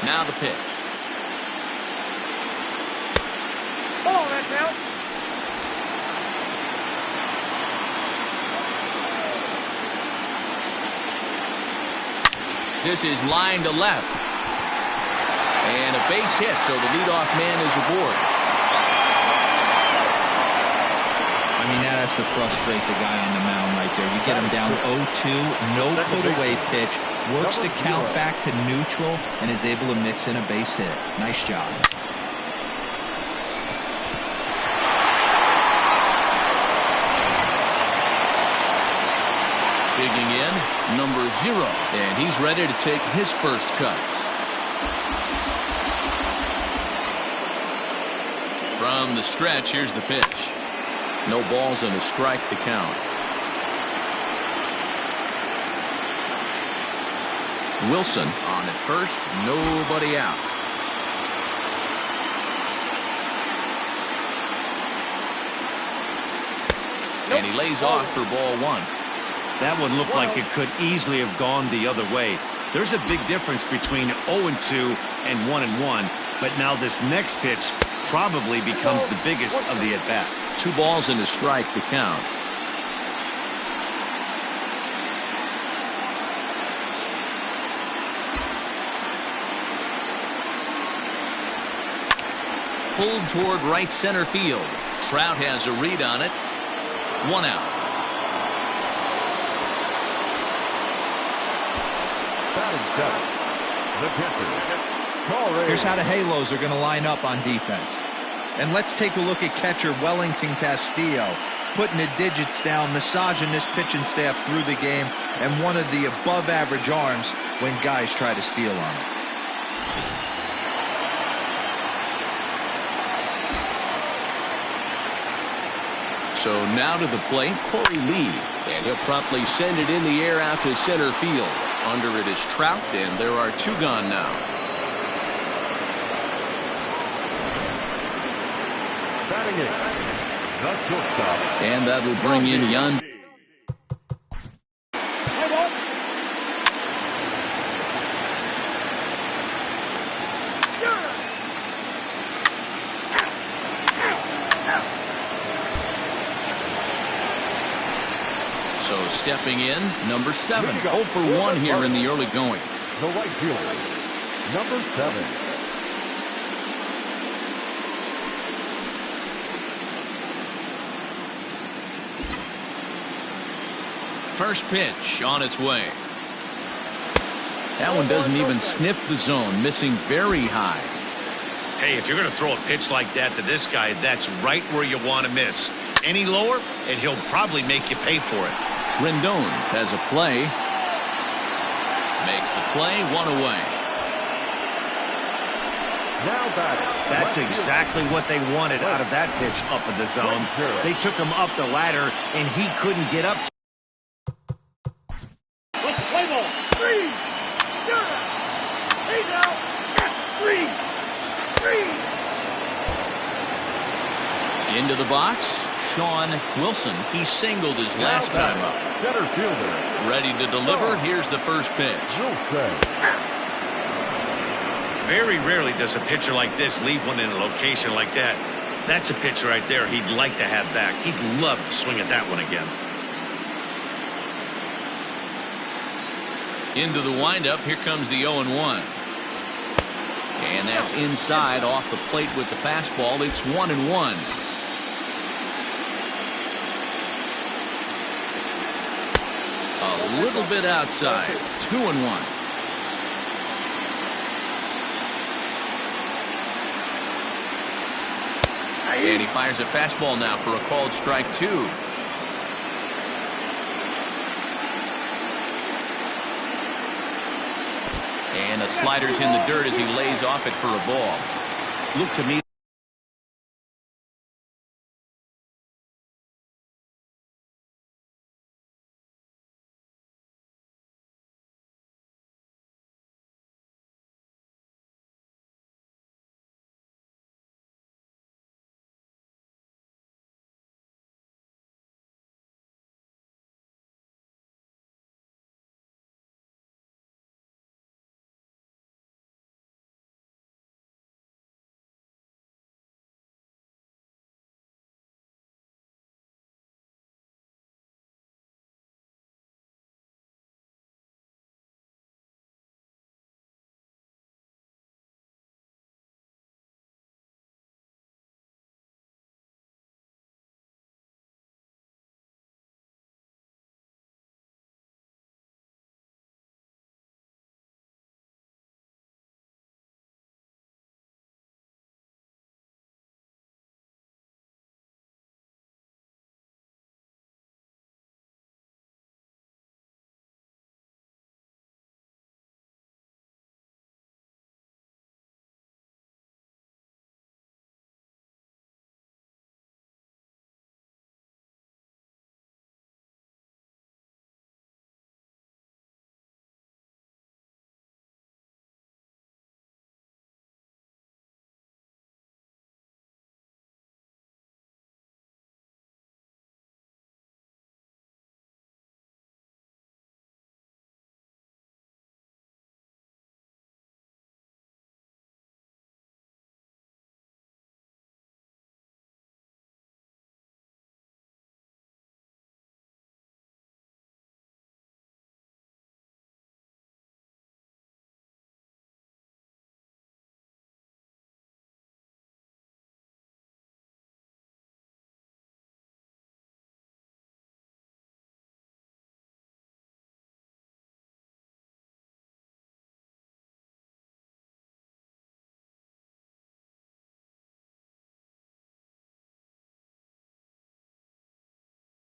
Now the pitch. Ball, that's out. This is line to left. And a base hit, so the leadoff man is aboard. I mean, that has to frustrate the guy on the mound right there. You get him down 0-2, no put-away pitch, works the count back to neutral, and is able to mix in a base hit. Nice job. Digging in, number 0. And he's ready to take his first cuts. From the stretch, here's the pitch. No balls and a strike to count. Wilson on at first, nobody out. And he lays off for ball 1. That one looked like it could easily have gone the other way. There's a big difference between 0-2 and 1-1, but now this next pitch probably becomes the biggest of the at-bat. 2 balls and a strike to count. Pulled toward right center field. Trout has a read on it. 1 out. Here's how the Halos are going to line up on defense. And let's take a look at catcher Wellington Castillo, putting the digits down, massaging this pitching staff through the game, and one of the above-average arms when guys try to steal on him. So now to the plate, Corey Lee. And he'll promptly send it in the air out to center field. Under it is Trout, and there are 2 gone now. Batting it, the shortstop. And that'll bring in Yan. So stepping in, number 7. 0 for 1 here in the early going. The right fielder, number 7. First pitch on its way. That one doesn't even sniff the zone, missing very high. Hey, if you're going to throw a pitch like that to this guy, that's right where you want to miss. Any lower, and he'll probably make you pay for it. Rendon has a play. Makes the play, 1 away. Now batting. That's exactly what they wanted out of that pitch up in the zone. They took him up the ladder, and he couldn't get up. Let's play ball. 3. He's out. 3. Into the box, Sean Wilson. He singled his last time up. Center fielder. Ready to deliver. Here's the first pitch. Very rarely does a pitcher like this leave one in a location like that. That's a pitch right there he'd like to have back. He'd love to swing at that one again. Into the windup. Here comes the 0-1. And that's inside off the plate with the fastball. It's 1-1. A little bit outside. 2-1. And he fires a fastball now for a called strike 2. And a slider's in the dirt as he lays off it for a ball. Look to me.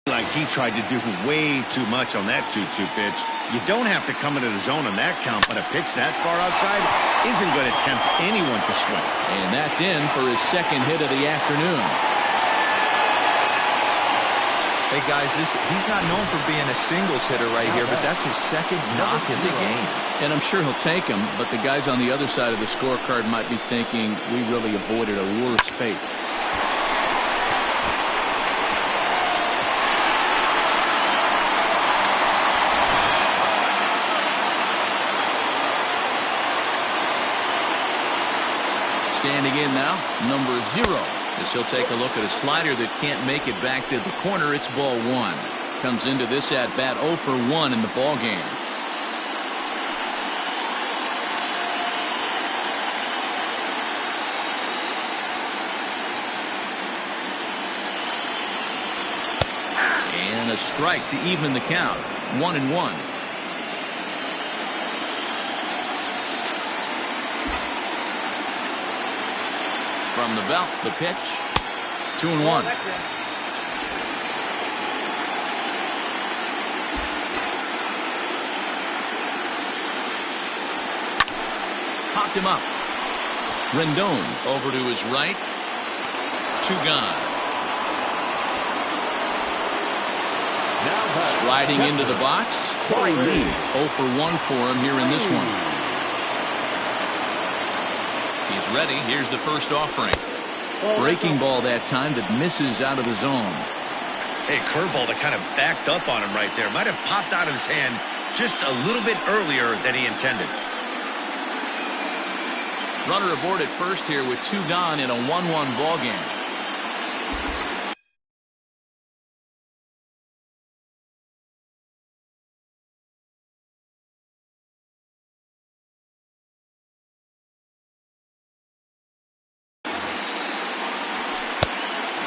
Like he tried to do way too much on that 2-2 pitch. You don't have to come into the zone on that count, but a pitch that far outside isn't going to tempt anyone to swing. And that's in for his second hit of the afternoon. Hey, guys, he's not known for being a singles hitter right here, but that's his second knock in the game. And I'm sure he'll take him, but the guys on the other side of the scorecard might be thinking we really avoided a worse fate. Standing in now, number 0, as he'll take a look at a slider that can't make it back to the corner. It's ball 1. Comes into this at bat 0 for 1 in the ball game. And a strike to even the count. 1-1. From the belt, the pitch. 2-1. Popped him up. Rendon over to his right. 2 gone. Striding into the box, Corey Lee. 0 for 1 for him here in this one. He's ready. Here's the first offering. Breaking ball that time that misses out of the zone. Hey, curveball that kind of backed up on him right there. Might have popped out of his hand just a little bit earlier than he intended. Runner aboard at first here with 2 gone in a 1-1 ball game.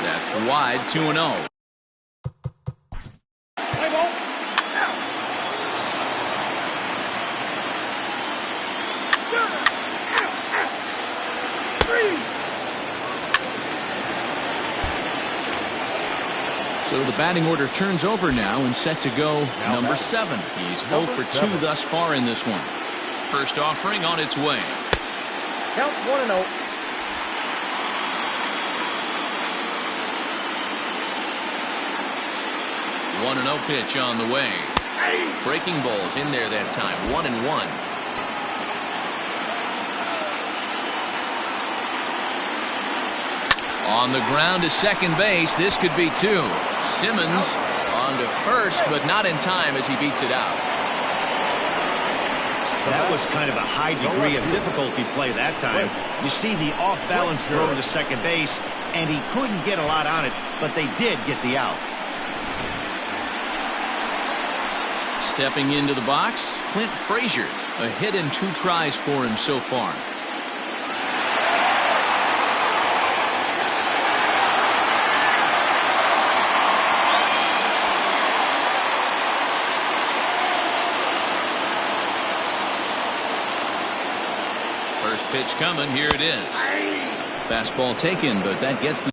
That's wide, 2-0. So the batting order turns over now and set to go number 7. He's 0 for 2 thus far in this one. First offering on its way. Count 1-0. 1-0 pitch on the way. Breaking balls in there that time. 1-1. On the ground to second base. This could be 2. Simmons on to first, but not in time as he beats it out. That was kind of a high degree of difficulty play that time. You see the off-balance throw to second base, and he couldn't get a lot on it, but they did get the out. Stepping into the box, Clint Frazier. A hit and 2 tries for him so far. First pitch coming. Here it is. Fastball taken, but that gets the...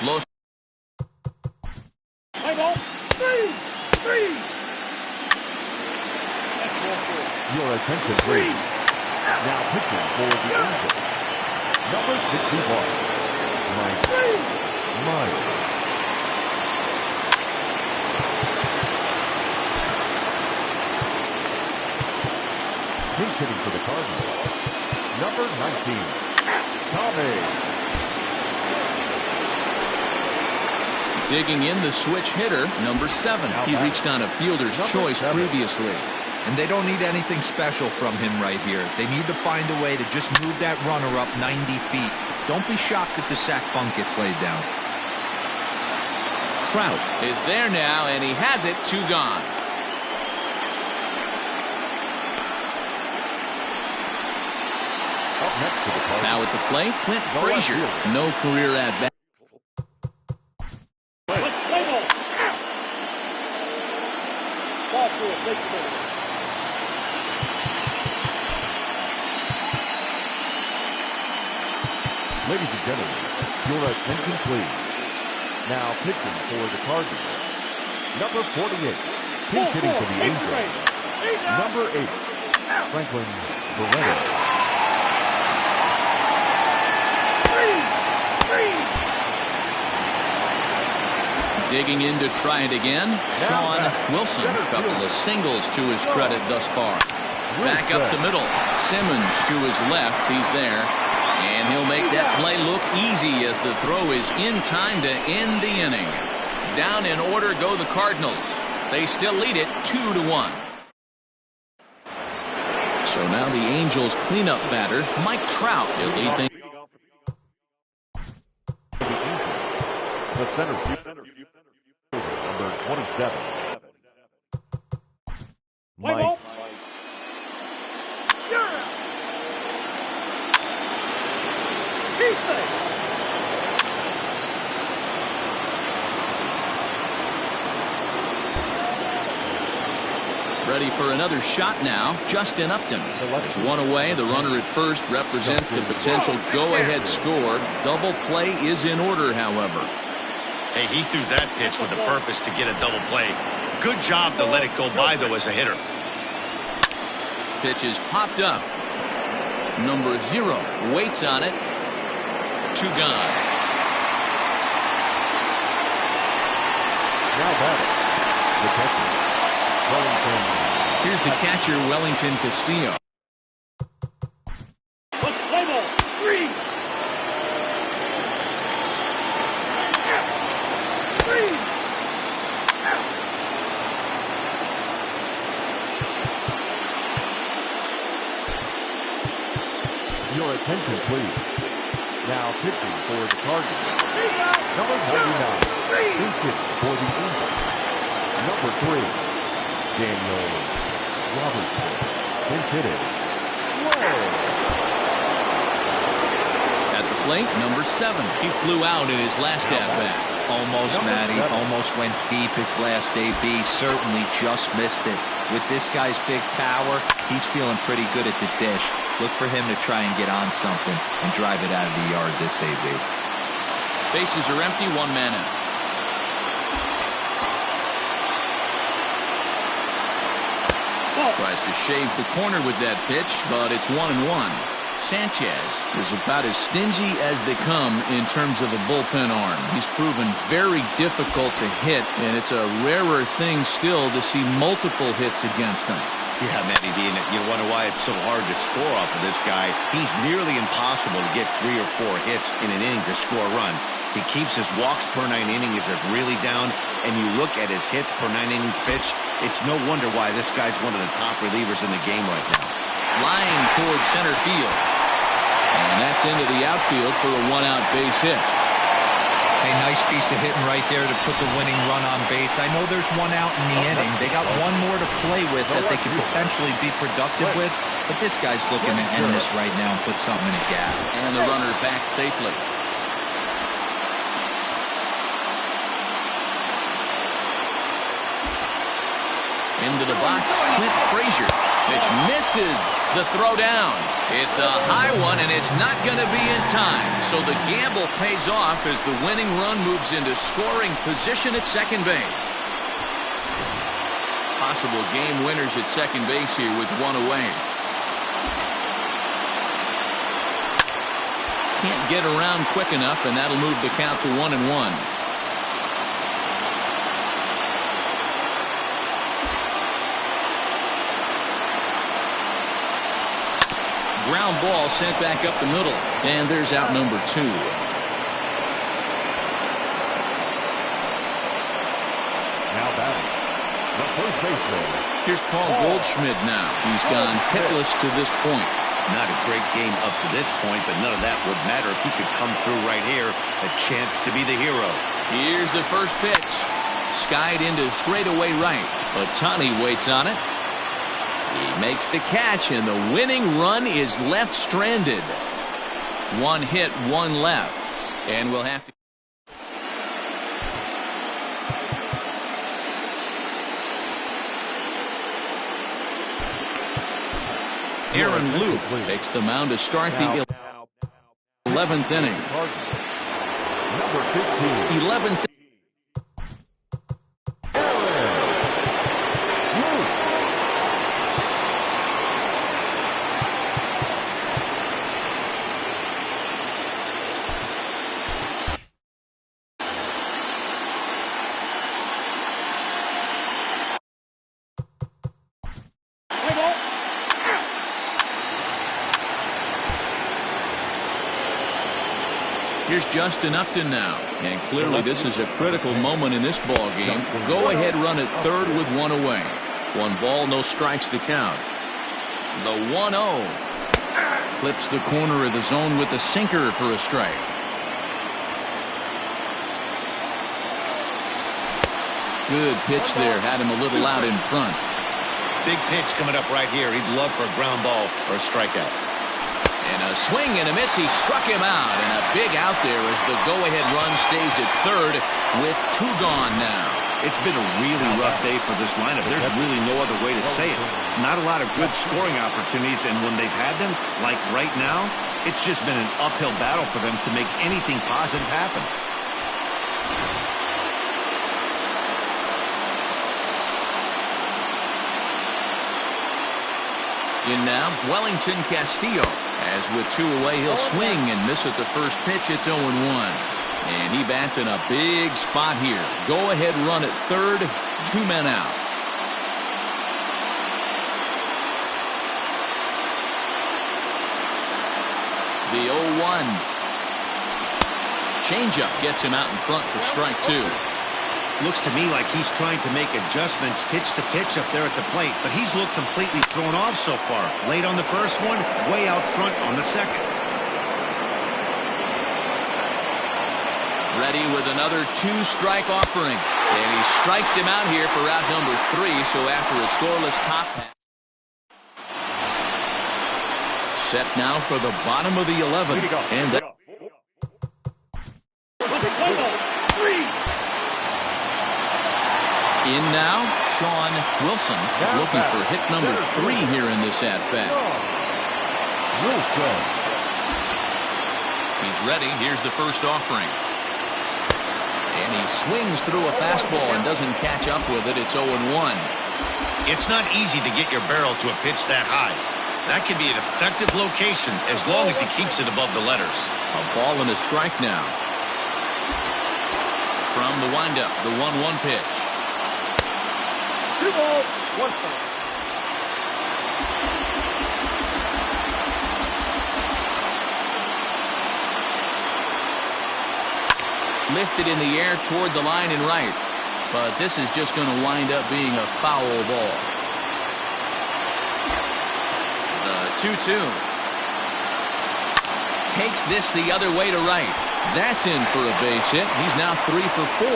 Los. Your attention, please. Now pitching for the Angels. Number 61, Mike Myers. Pinch hitting for the Cardinals. Number 19, Tommy. Digging in the switch hitter, number 7. He reached on a fielder's choice previously. And they don't need anything special from him right here. They need to find a way to just move that runner up 90 feet. Don't be shocked if the sac bunt gets laid down. Trout is there now, and he has it. 2 gone. Up next to the Cardinals. Now at the plate, Clint Frazier. No career at bat. Ladies and gentlemen, your attention please. Now pitching for the Cardinals. Number 48, pinch hitting for the Angels. Number 8, Franklin Barreto. Digging in to try it again, Sean Wilson. A couple of singles to his credit thus far. Back up the middle. Simmons to his left. He's there. And he'll make that play look easy as the throw is in time to end the inning. Down in order go the Cardinals. They still lead it 2-1. So now the Angels cleanup batter, Mike Trout. He'll lead things. The center field, number 27, Mike. Ready for another shot now. Justin Upton. There's one away. The runner at first represents the potential go-ahead score. Double play is in order, however. Hey, he threw that pitch with a purpose to get a double play. Good job to let it go by, though, as a hitter. Pitch is popped up. Number 0 waits on it. 2 gone. Now batting, the catcher, Wellington. Here's the catcher, Wellington Castillo. Your attention, please. Now pitching for the Cardinals. Number 99, pitching for the Angels. Number 3, Daniel Robertson. Pinch hitting. At the plate, number 7. He flew out in his last at-bat. Almost, Matty. Almost went deep his last AB. Certainly just missed it. With this guy's big power, he's feeling pretty good at the dish. Look for him to try and get on something and drive it out of the yard this AB. Bases are empty, 1 man out. Tries to shave the corner with that pitch, but it's 1-1. Sanchez is about as stingy as they come in terms of a bullpen arm. He's proven very difficult to hit, and it's a rarer thing still to see multiple hits against him. Yeah, Matty D, and you wonder why it's so hard to score off of this guy. He's nearly impossible to get 3 or 4 hits in an inning to score a run. He keeps his walks per 9 innings are really down, and you look at his hits per 9 innings pitch, it's no wonder why this guy's one of the top relievers in the game right now. Line towards center field. And that's into the outfield for a 1-out base hit. Hey, nice piece of hitting right there to put the winning run on base. I know there's 1 out in the inning. They got 1 more to play with that they could potentially be productive with. But this guy's looking to end this right now and put something in the gap. And the runner back safely. Into the box, Clint Frazier. Pitch misses the throw down. It's a high one, and it's not going to be in time. So the gamble pays off as the winning run moves into scoring position at second base. Possible game winners at second base here with 1 away. Can't get around quick enough, and that'll move the count to 1-1. Ground ball sent back up the middle, and there's out number 2. Now batting, the first baseman. Here's Paul Goldschmidt now. He's gone hitless to this point. Not a great game up to this point, but none of that would matter if he could come through right here. A chance to be the hero. Here's the first pitch. Skied into straightaway right. Ohtani waits on it. He makes the catch, and the winning run is left stranded. 1 hit, 1 left. And we'll have to... Aaron Luke takes the mound to start the 11th inning. Number 15. 11th. Here's Justin Upton now. And clearly this is a critical moment in this ball game. Go-ahead run at third with 1 away. 1 ball, no strikes the count. The 1-0. Clips the corner of the zone with the sinker for a strike. Good pitch there. Had him a little out in front. Big pitch coming up right here. He'd love for a ground ball or a strikeout. And a swing and a miss. He struck him out. And a big out there as the go-ahead run stays at third with 2 gone now. It's been a really rough day for this lineup. There's really no other way to say it. Not a lot of good scoring opportunities, and when they've had them, like right now, it's just been an uphill battle for them to make anything positive happen. In now, Wellington Castillo. As with 2 away, he'll swing and miss at the first pitch. It's 0-1. And he bats in a big spot here. Go-ahead run at third. 2 men out. The 0-1. Changeup gets him out in front for strike 2. Looks to me like he's trying to make adjustments pitch to pitch up there at the plate, but he's looked completely thrown off so far. Late on the first one, way out front on the second. Ready with another 2-strike offering. And he strikes him out here for out number 3, so after a scoreless top half. Set now for the bottom of the 11th. And that in now, Sean Wilson is looking for hit number 3 here in this at-bat. He's ready. Here's the first offering. And he swings through a fastball and doesn't catch up with it. It's 0-1. It's not easy to get your barrel to a pitch that high. That can be an effective location as long as he keeps it above the letters. A ball and a strike now. From the windup, the 1-1 pitch. 2 balls, 1 strike. Lifted in the air toward the line and right. But this is just going to wind up being a foul ball. The 2-2. Takes this the other way to right. That's in for a base hit. He's now 3 for 4.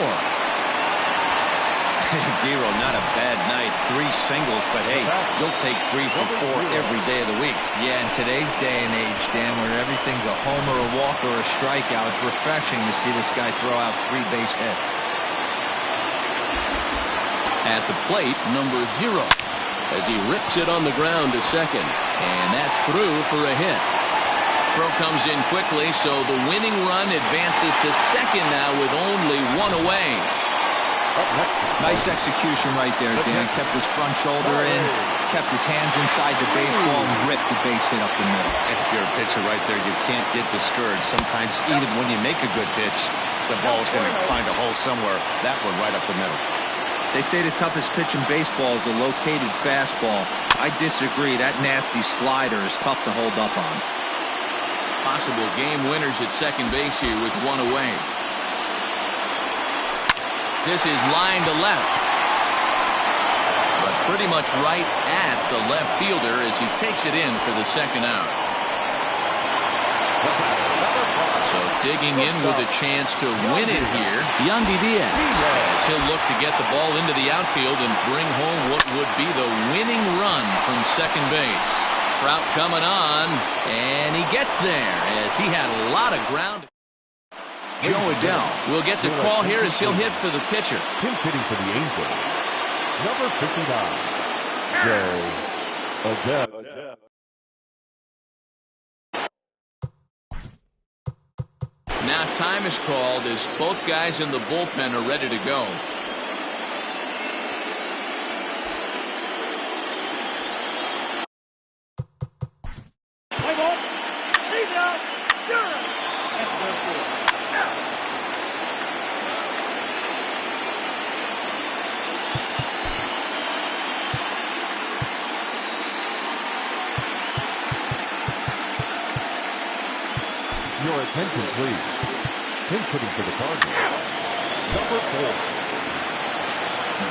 Dero, not a bad night. 3 singles, but hey, you'll take 3 for 4 every day of the week. Yeah, in today's day and age, Dan, where everything's a homer, a walk, or a strikeout, it's refreshing to see this guy throw out 3 base hits. At the plate, number 0, as he rips it on the ground to second. And that's through for a hit. Throw comes in quickly, so the winning run advances to second now with only 1 away. Nice execution right there, Dan. Kept his front shoulder in, kept his hands inside the baseball, and ripped the base hit up the middle. And if you're a pitcher right there, you can't get discouraged. Sometimes even when you make a good pitch, the ball's going to find a hole somewhere. That one right up the middle. They say the toughest pitch in baseball is a located fastball. I disagree. That nasty slider is tough to hold up on. Possible game winners at second base here with 1 away. This is line to left. But pretty much right at the left fielder as he takes it in for the second out. So digging in with a chance to win it here, Yandy Diaz. As he'll look to get the ball into the outfield and bring home what would be the winning run from second base. Trout coming on, and he gets there as he had a lot of ground. Joe Adell will get the call here as he'll hit for the pitcher. Pinch hitting for the Angels, number 59, Joe Adell. Now time is called as both guys in the bullpen are ready to go. Play ball. He's out. You're out. That's their four. Out. Your attention, please. Pinch hitting for the Cardinals, number 4.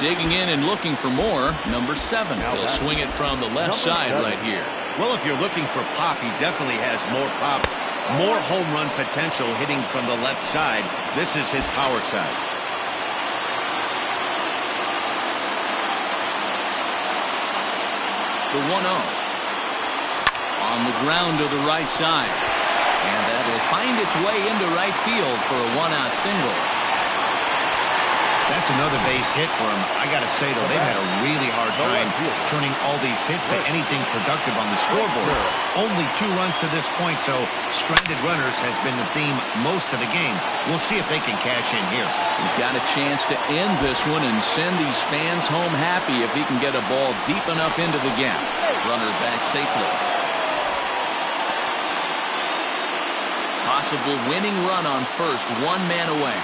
Digging in and looking for more, number 7. He'll swing it from the left side right here. Well, if you're looking for pop, he definitely has more pop, more home run potential hitting from the left side. This is his power side. The 1-0. On the ground to the right side. And that will find its way into right field for a 1-out single. That's another base hit for him. I got to say, though, they've had a really hard time turning all these hits to anything productive on the scoreboard. Only 2 runs to this point, so stranded runners has been the theme most of the game. We'll see if they can cash in here. He's got a chance to end this one and send these fans home happy if he can get a ball deep enough into the gap. Runner back safely. Possible winning run on first, 1 man away.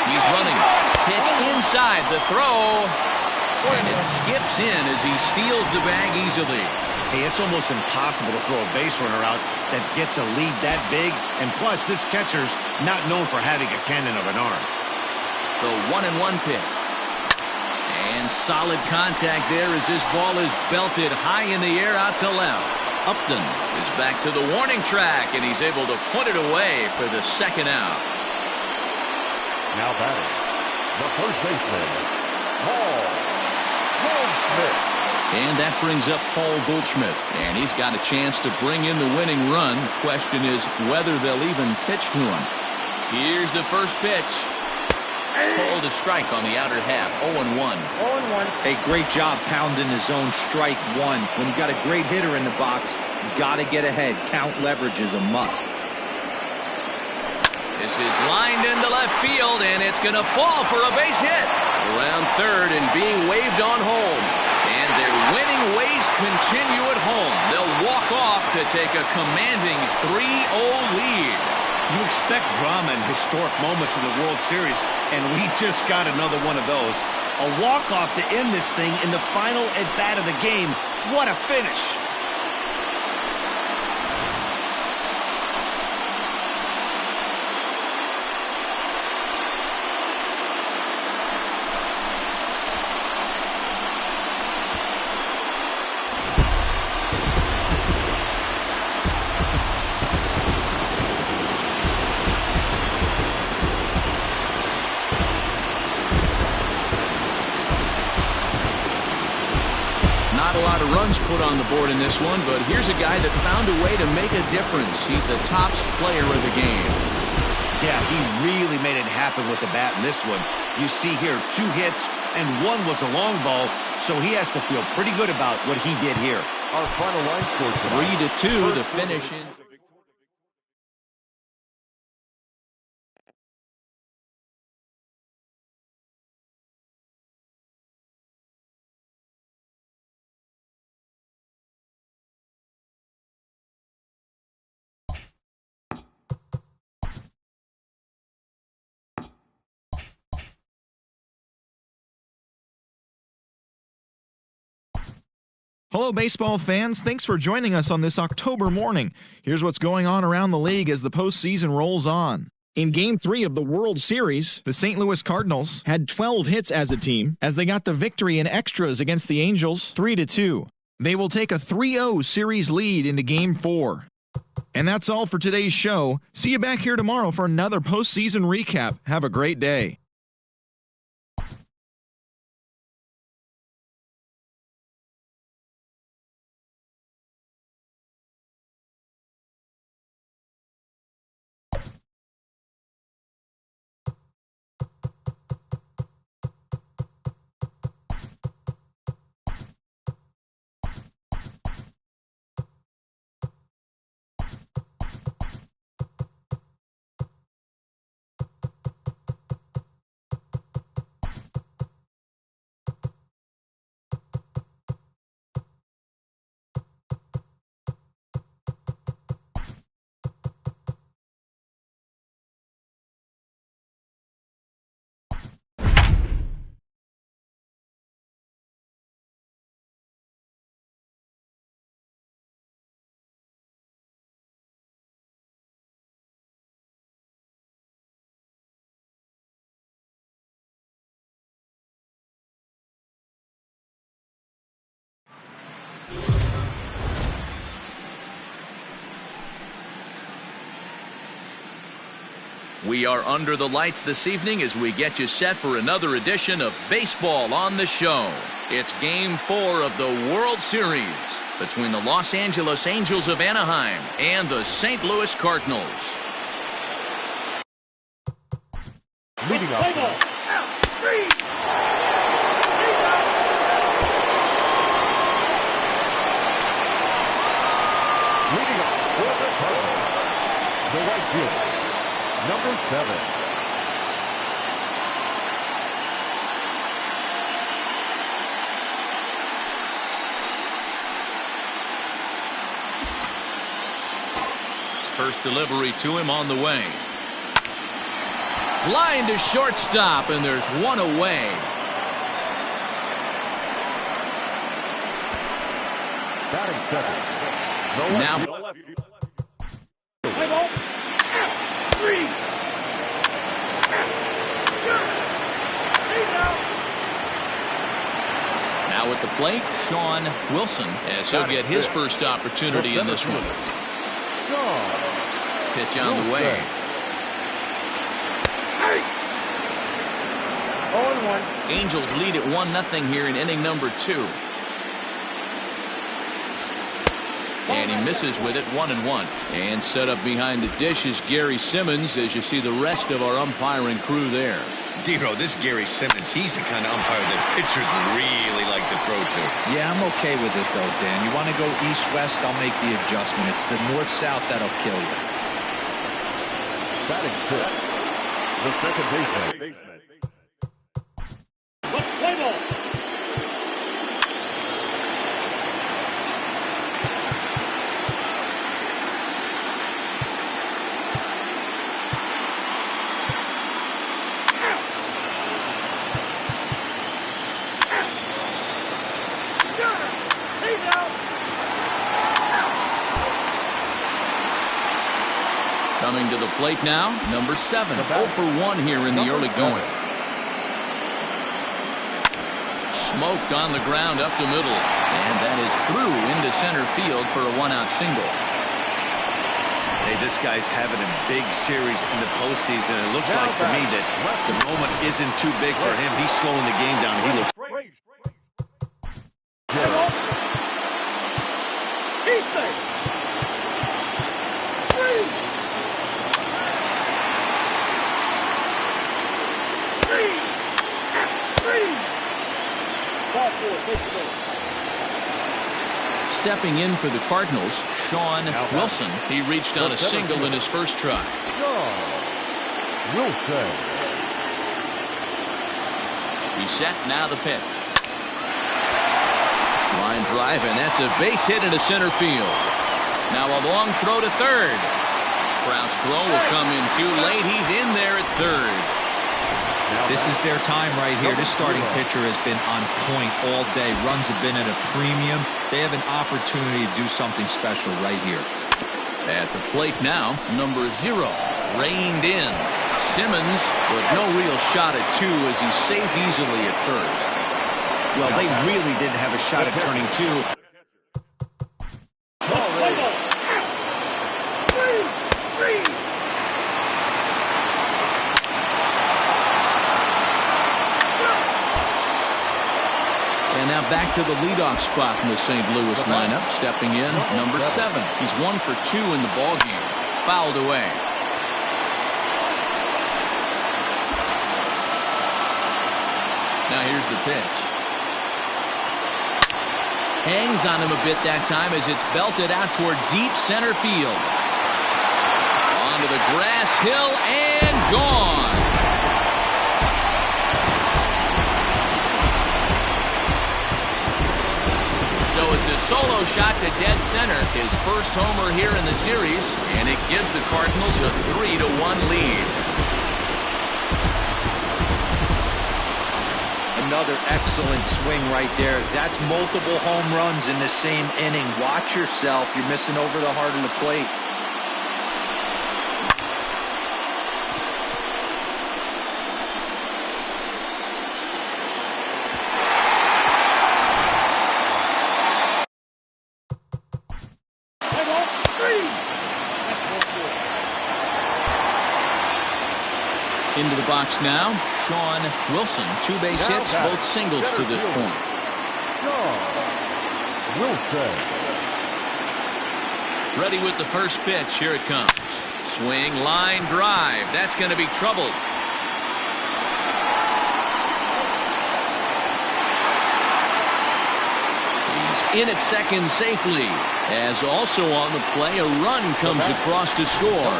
He's running. Pitch inside. The throw. And it skips in as he steals the bag easily. Hey, it's almost impossible to throw a base runner out that gets a lead that big. And plus, this catcher's not known for having a cannon of an arm. The 1-1 pitch. And solid contact there as this ball is belted high in the air out to left. Upton is back to the warning track, and he's able to put it away for the second out. Now batting, the first baseman, Paul Goldschmidt. And that brings up Paul Goldschmidt, and he's got a chance to bring in the winning run. The question is whether they'll even pitch to him. Here's the first pitch. Called a strike on the outer half. 0-1. 0-1. A great job pounding his own strike one. When you got a great hitter in the box, you got to get ahead. Count leverage is a must. This is lined into left field, and it's going to fall for a base hit. Around third and being waved on home. And their winning ways continue at home. They'll walk off to take a commanding 3-0 lead. You expect drama and historic moments in the World Series, and we just got another one of those. A walk-off to end this thing in the final at-bat of the game. What a finish! Not a lot of runs put on the board in this one, but here's a guy that found a way to make a difference. He's the top player of the game. Yeah, he really made it happen with the bat in this one. You see here 2 hits, and 1 was a long ball, so he has to feel pretty good about what he did here. Our final line score tonight, 3-2 to finish in. Hello, baseball fans. Thanks for joining us on this October morning. Here's what's going on around the league as the postseason rolls on. In Game 3 of the World Series, the St. Louis Cardinals had 12 hits as a team as they got the victory in extras against the Angels 3-2. They will take a 3-0 series lead into Game 4. And that's all for today's show. See you back here tomorrow for another postseason recap. Have a great day. We are under the lights this evening as we get you set for another edition of Baseball on the Show. It's Game 4 of the World Series between the Los Angeles Angels of Anaheim and the St. Louis Cardinals. Leading up. Leading up for the Cardinals, the right fielder, number 7. First delivery to him on the way. Line to shortstop, and there's one away. Batting second. Now, Play ball. Three. He's out. Now at the plate, Sean Wilson, as he'll get his first opportunity in this one. Pitch on the way. 0-1. Angels lead at 1-0 here in inning number 2. And he misses with it, 1-1. And set up behind the dish is Gary Simmons, as you see the rest of our umpiring crew there. Dero, this Gary Simmons, he's the kind of umpire that pitchers really like to throw to. Yeah, I'm okay with it, though, Dan. You want to go east-west, I'll make the adjustment. It's the north-south that'll kill you. Batting fifth. The second baseman. Play ball. Coming to the plate now, number 7. 0 for 1 here in the early going. Smoked on the ground up the middle. And that is through into center field for a 1-out single. Hey, this guy's having a big series in the postseason. It looks like to me that the moment isn't too big for him. He's slowing the game down. He looks. He's safe. 3. Ball 4, take the ball. Stepping in for the Cardinals, Sean Wilson. He reached on a single in his first try. Wilson. He's set, now the pitch. Line drive, and that's a base hit into center field. Now a long throw to third. Trout's throw will come in too late. He's in there at third. This is their time right here. This starting pitcher has been on point all day. Runs have been at a premium. They have an opportunity to do something special right here. At the plate now, number 0, reined in. Simmons, with no real shot at 2 as he's safe easily at first. Well, they really didn't have a shot at turning 2. Play ball. 3. And now back to the leadoff spot in the St. Louis lineup. Stepping in, number 7. He's 1 for 2 in the ballgame. Fouled away. Now here's the pitch. Hangs on him a bit that time as it's belted out toward deep center field. Onto the grass hill and gone. So it's a solo shot to dead center. His first homer here in the series, and it gives the Cardinals a 3-1 lead. Another excellent swing right there. That's multiple home runs in the same inning. Watch yourself. You're missing over the heart of the plate. Into the box now, Sean Wilson. 2 base hits, both singles to this point. Wilson. Ready with the first pitch. Here it comes. Swing, line drive. That's going to be trouble. He's in at second safely. As also on the play, a run comes across to score.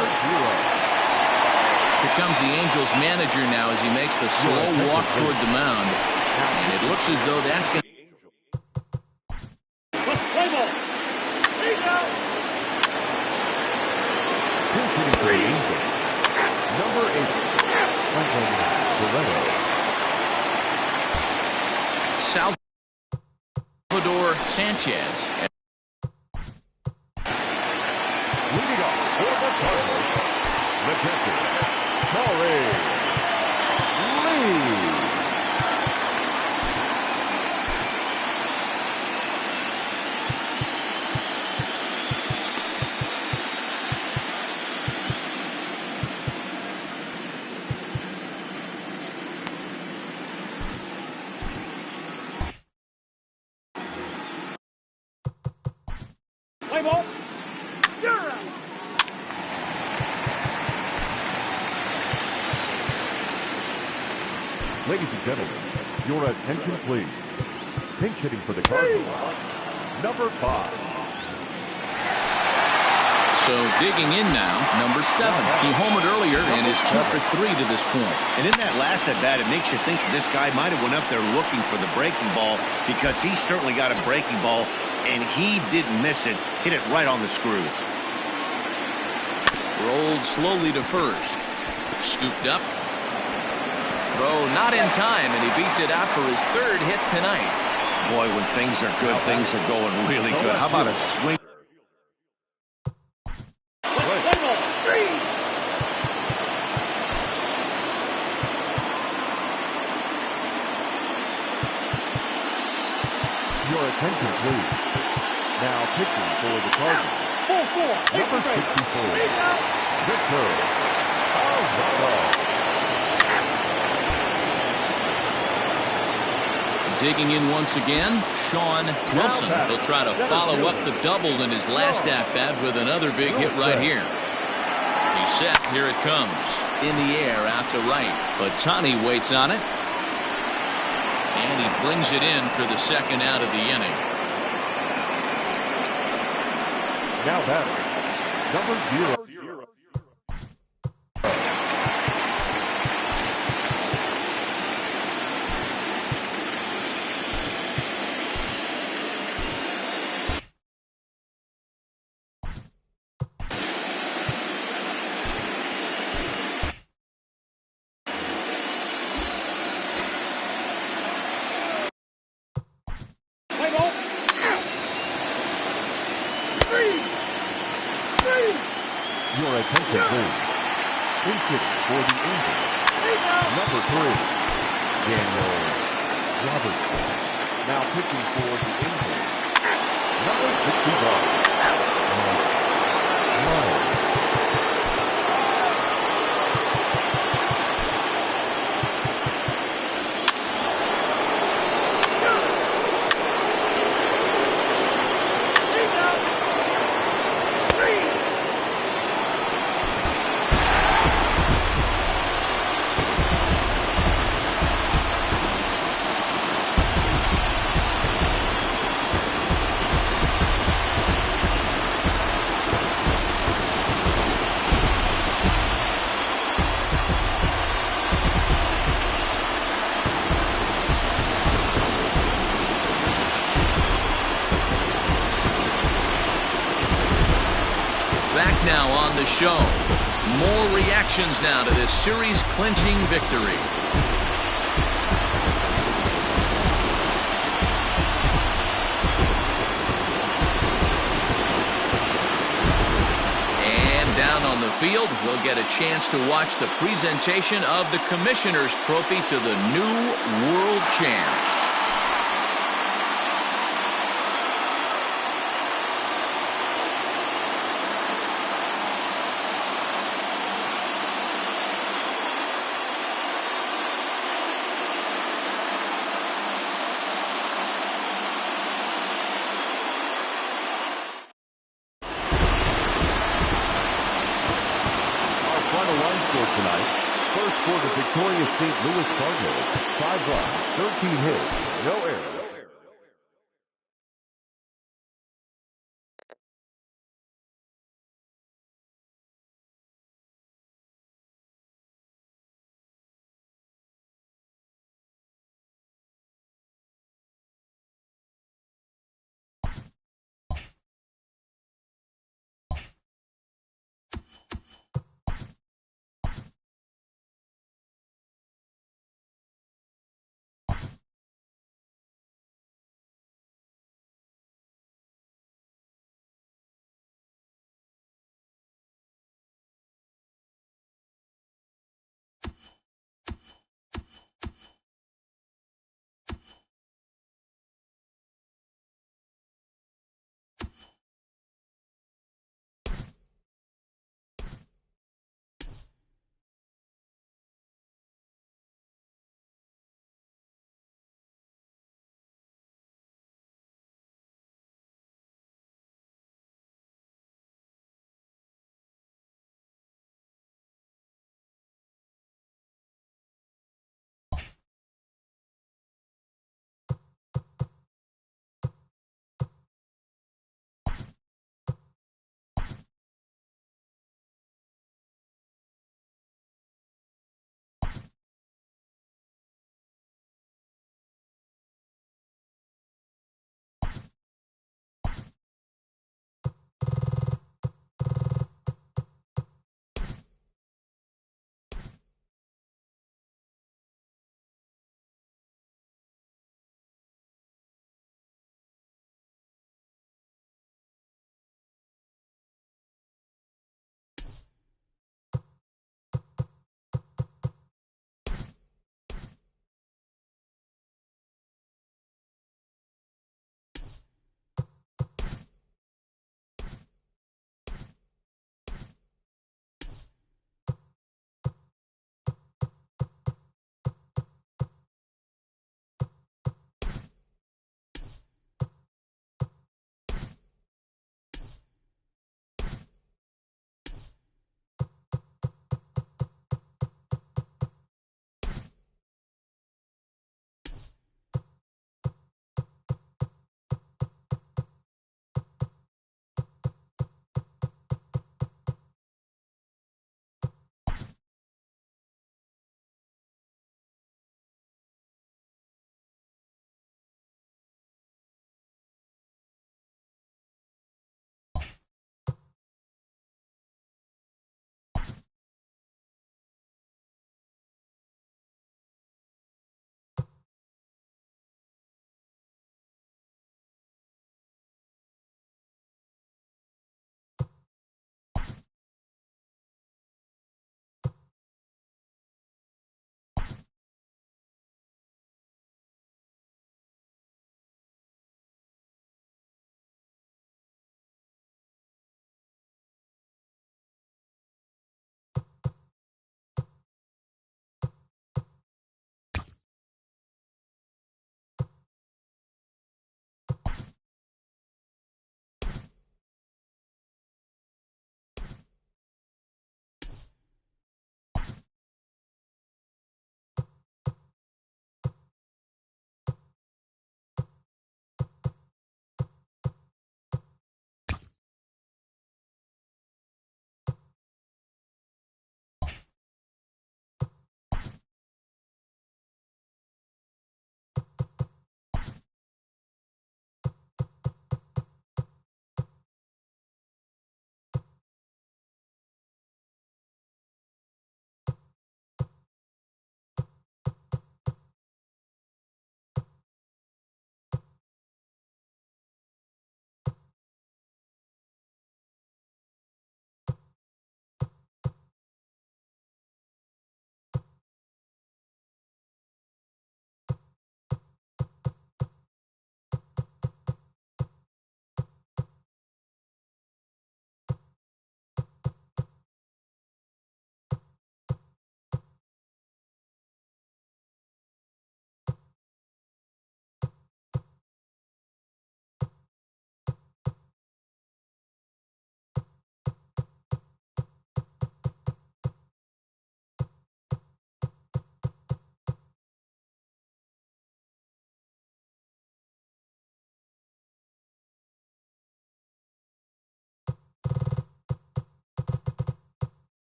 Here comes the Angels manager now as he makes the slow walk toward the mound. And it looks as though that's going to... Play ball. He's out. Number 8. Salvador Sanchez. Play ball. You're out. Ladies and gentlemen, your attention please. Pinch hitting for the Cardinals, number 5. So digging in now, number 7. He homered earlier and is 2 for 3 to this point. And in that last at bat, it makes you think this guy might have went up there looking for the breaking ball, because he certainly got a breaking ball, and he didn't miss it. Hit it right on the screws. Rolled slowly to first. Scooped up. Throw not in time, and he beats it out for his 3rd hit tonight. Boy, when things are good, things are going really good. How about a swing? Your attention please. Now pitching for the Cardinals, number 64, Victor. Digging in once again, Sean Wilson. He'll try to follow up the double in his last at-bat with another big hit right here. He's set. Here it comes. In the air, out to right. Ohtani waits on it. And he brings it in for the 2nd out of the inning. Now batting, number 0. Your attention please. Pinch hitting for the Angels, number 3, Daniel Robertson. Now pitching for the Angels, number 61. Back now on the show. More reactions now to this series-clinching victory. And down on the field, we'll get a chance to watch the presentation of the Commissioner's Trophy to the new World Champs. Tonight, first for the victorious St. Louis Cardinals, 5 runs, 13 hits, no errors.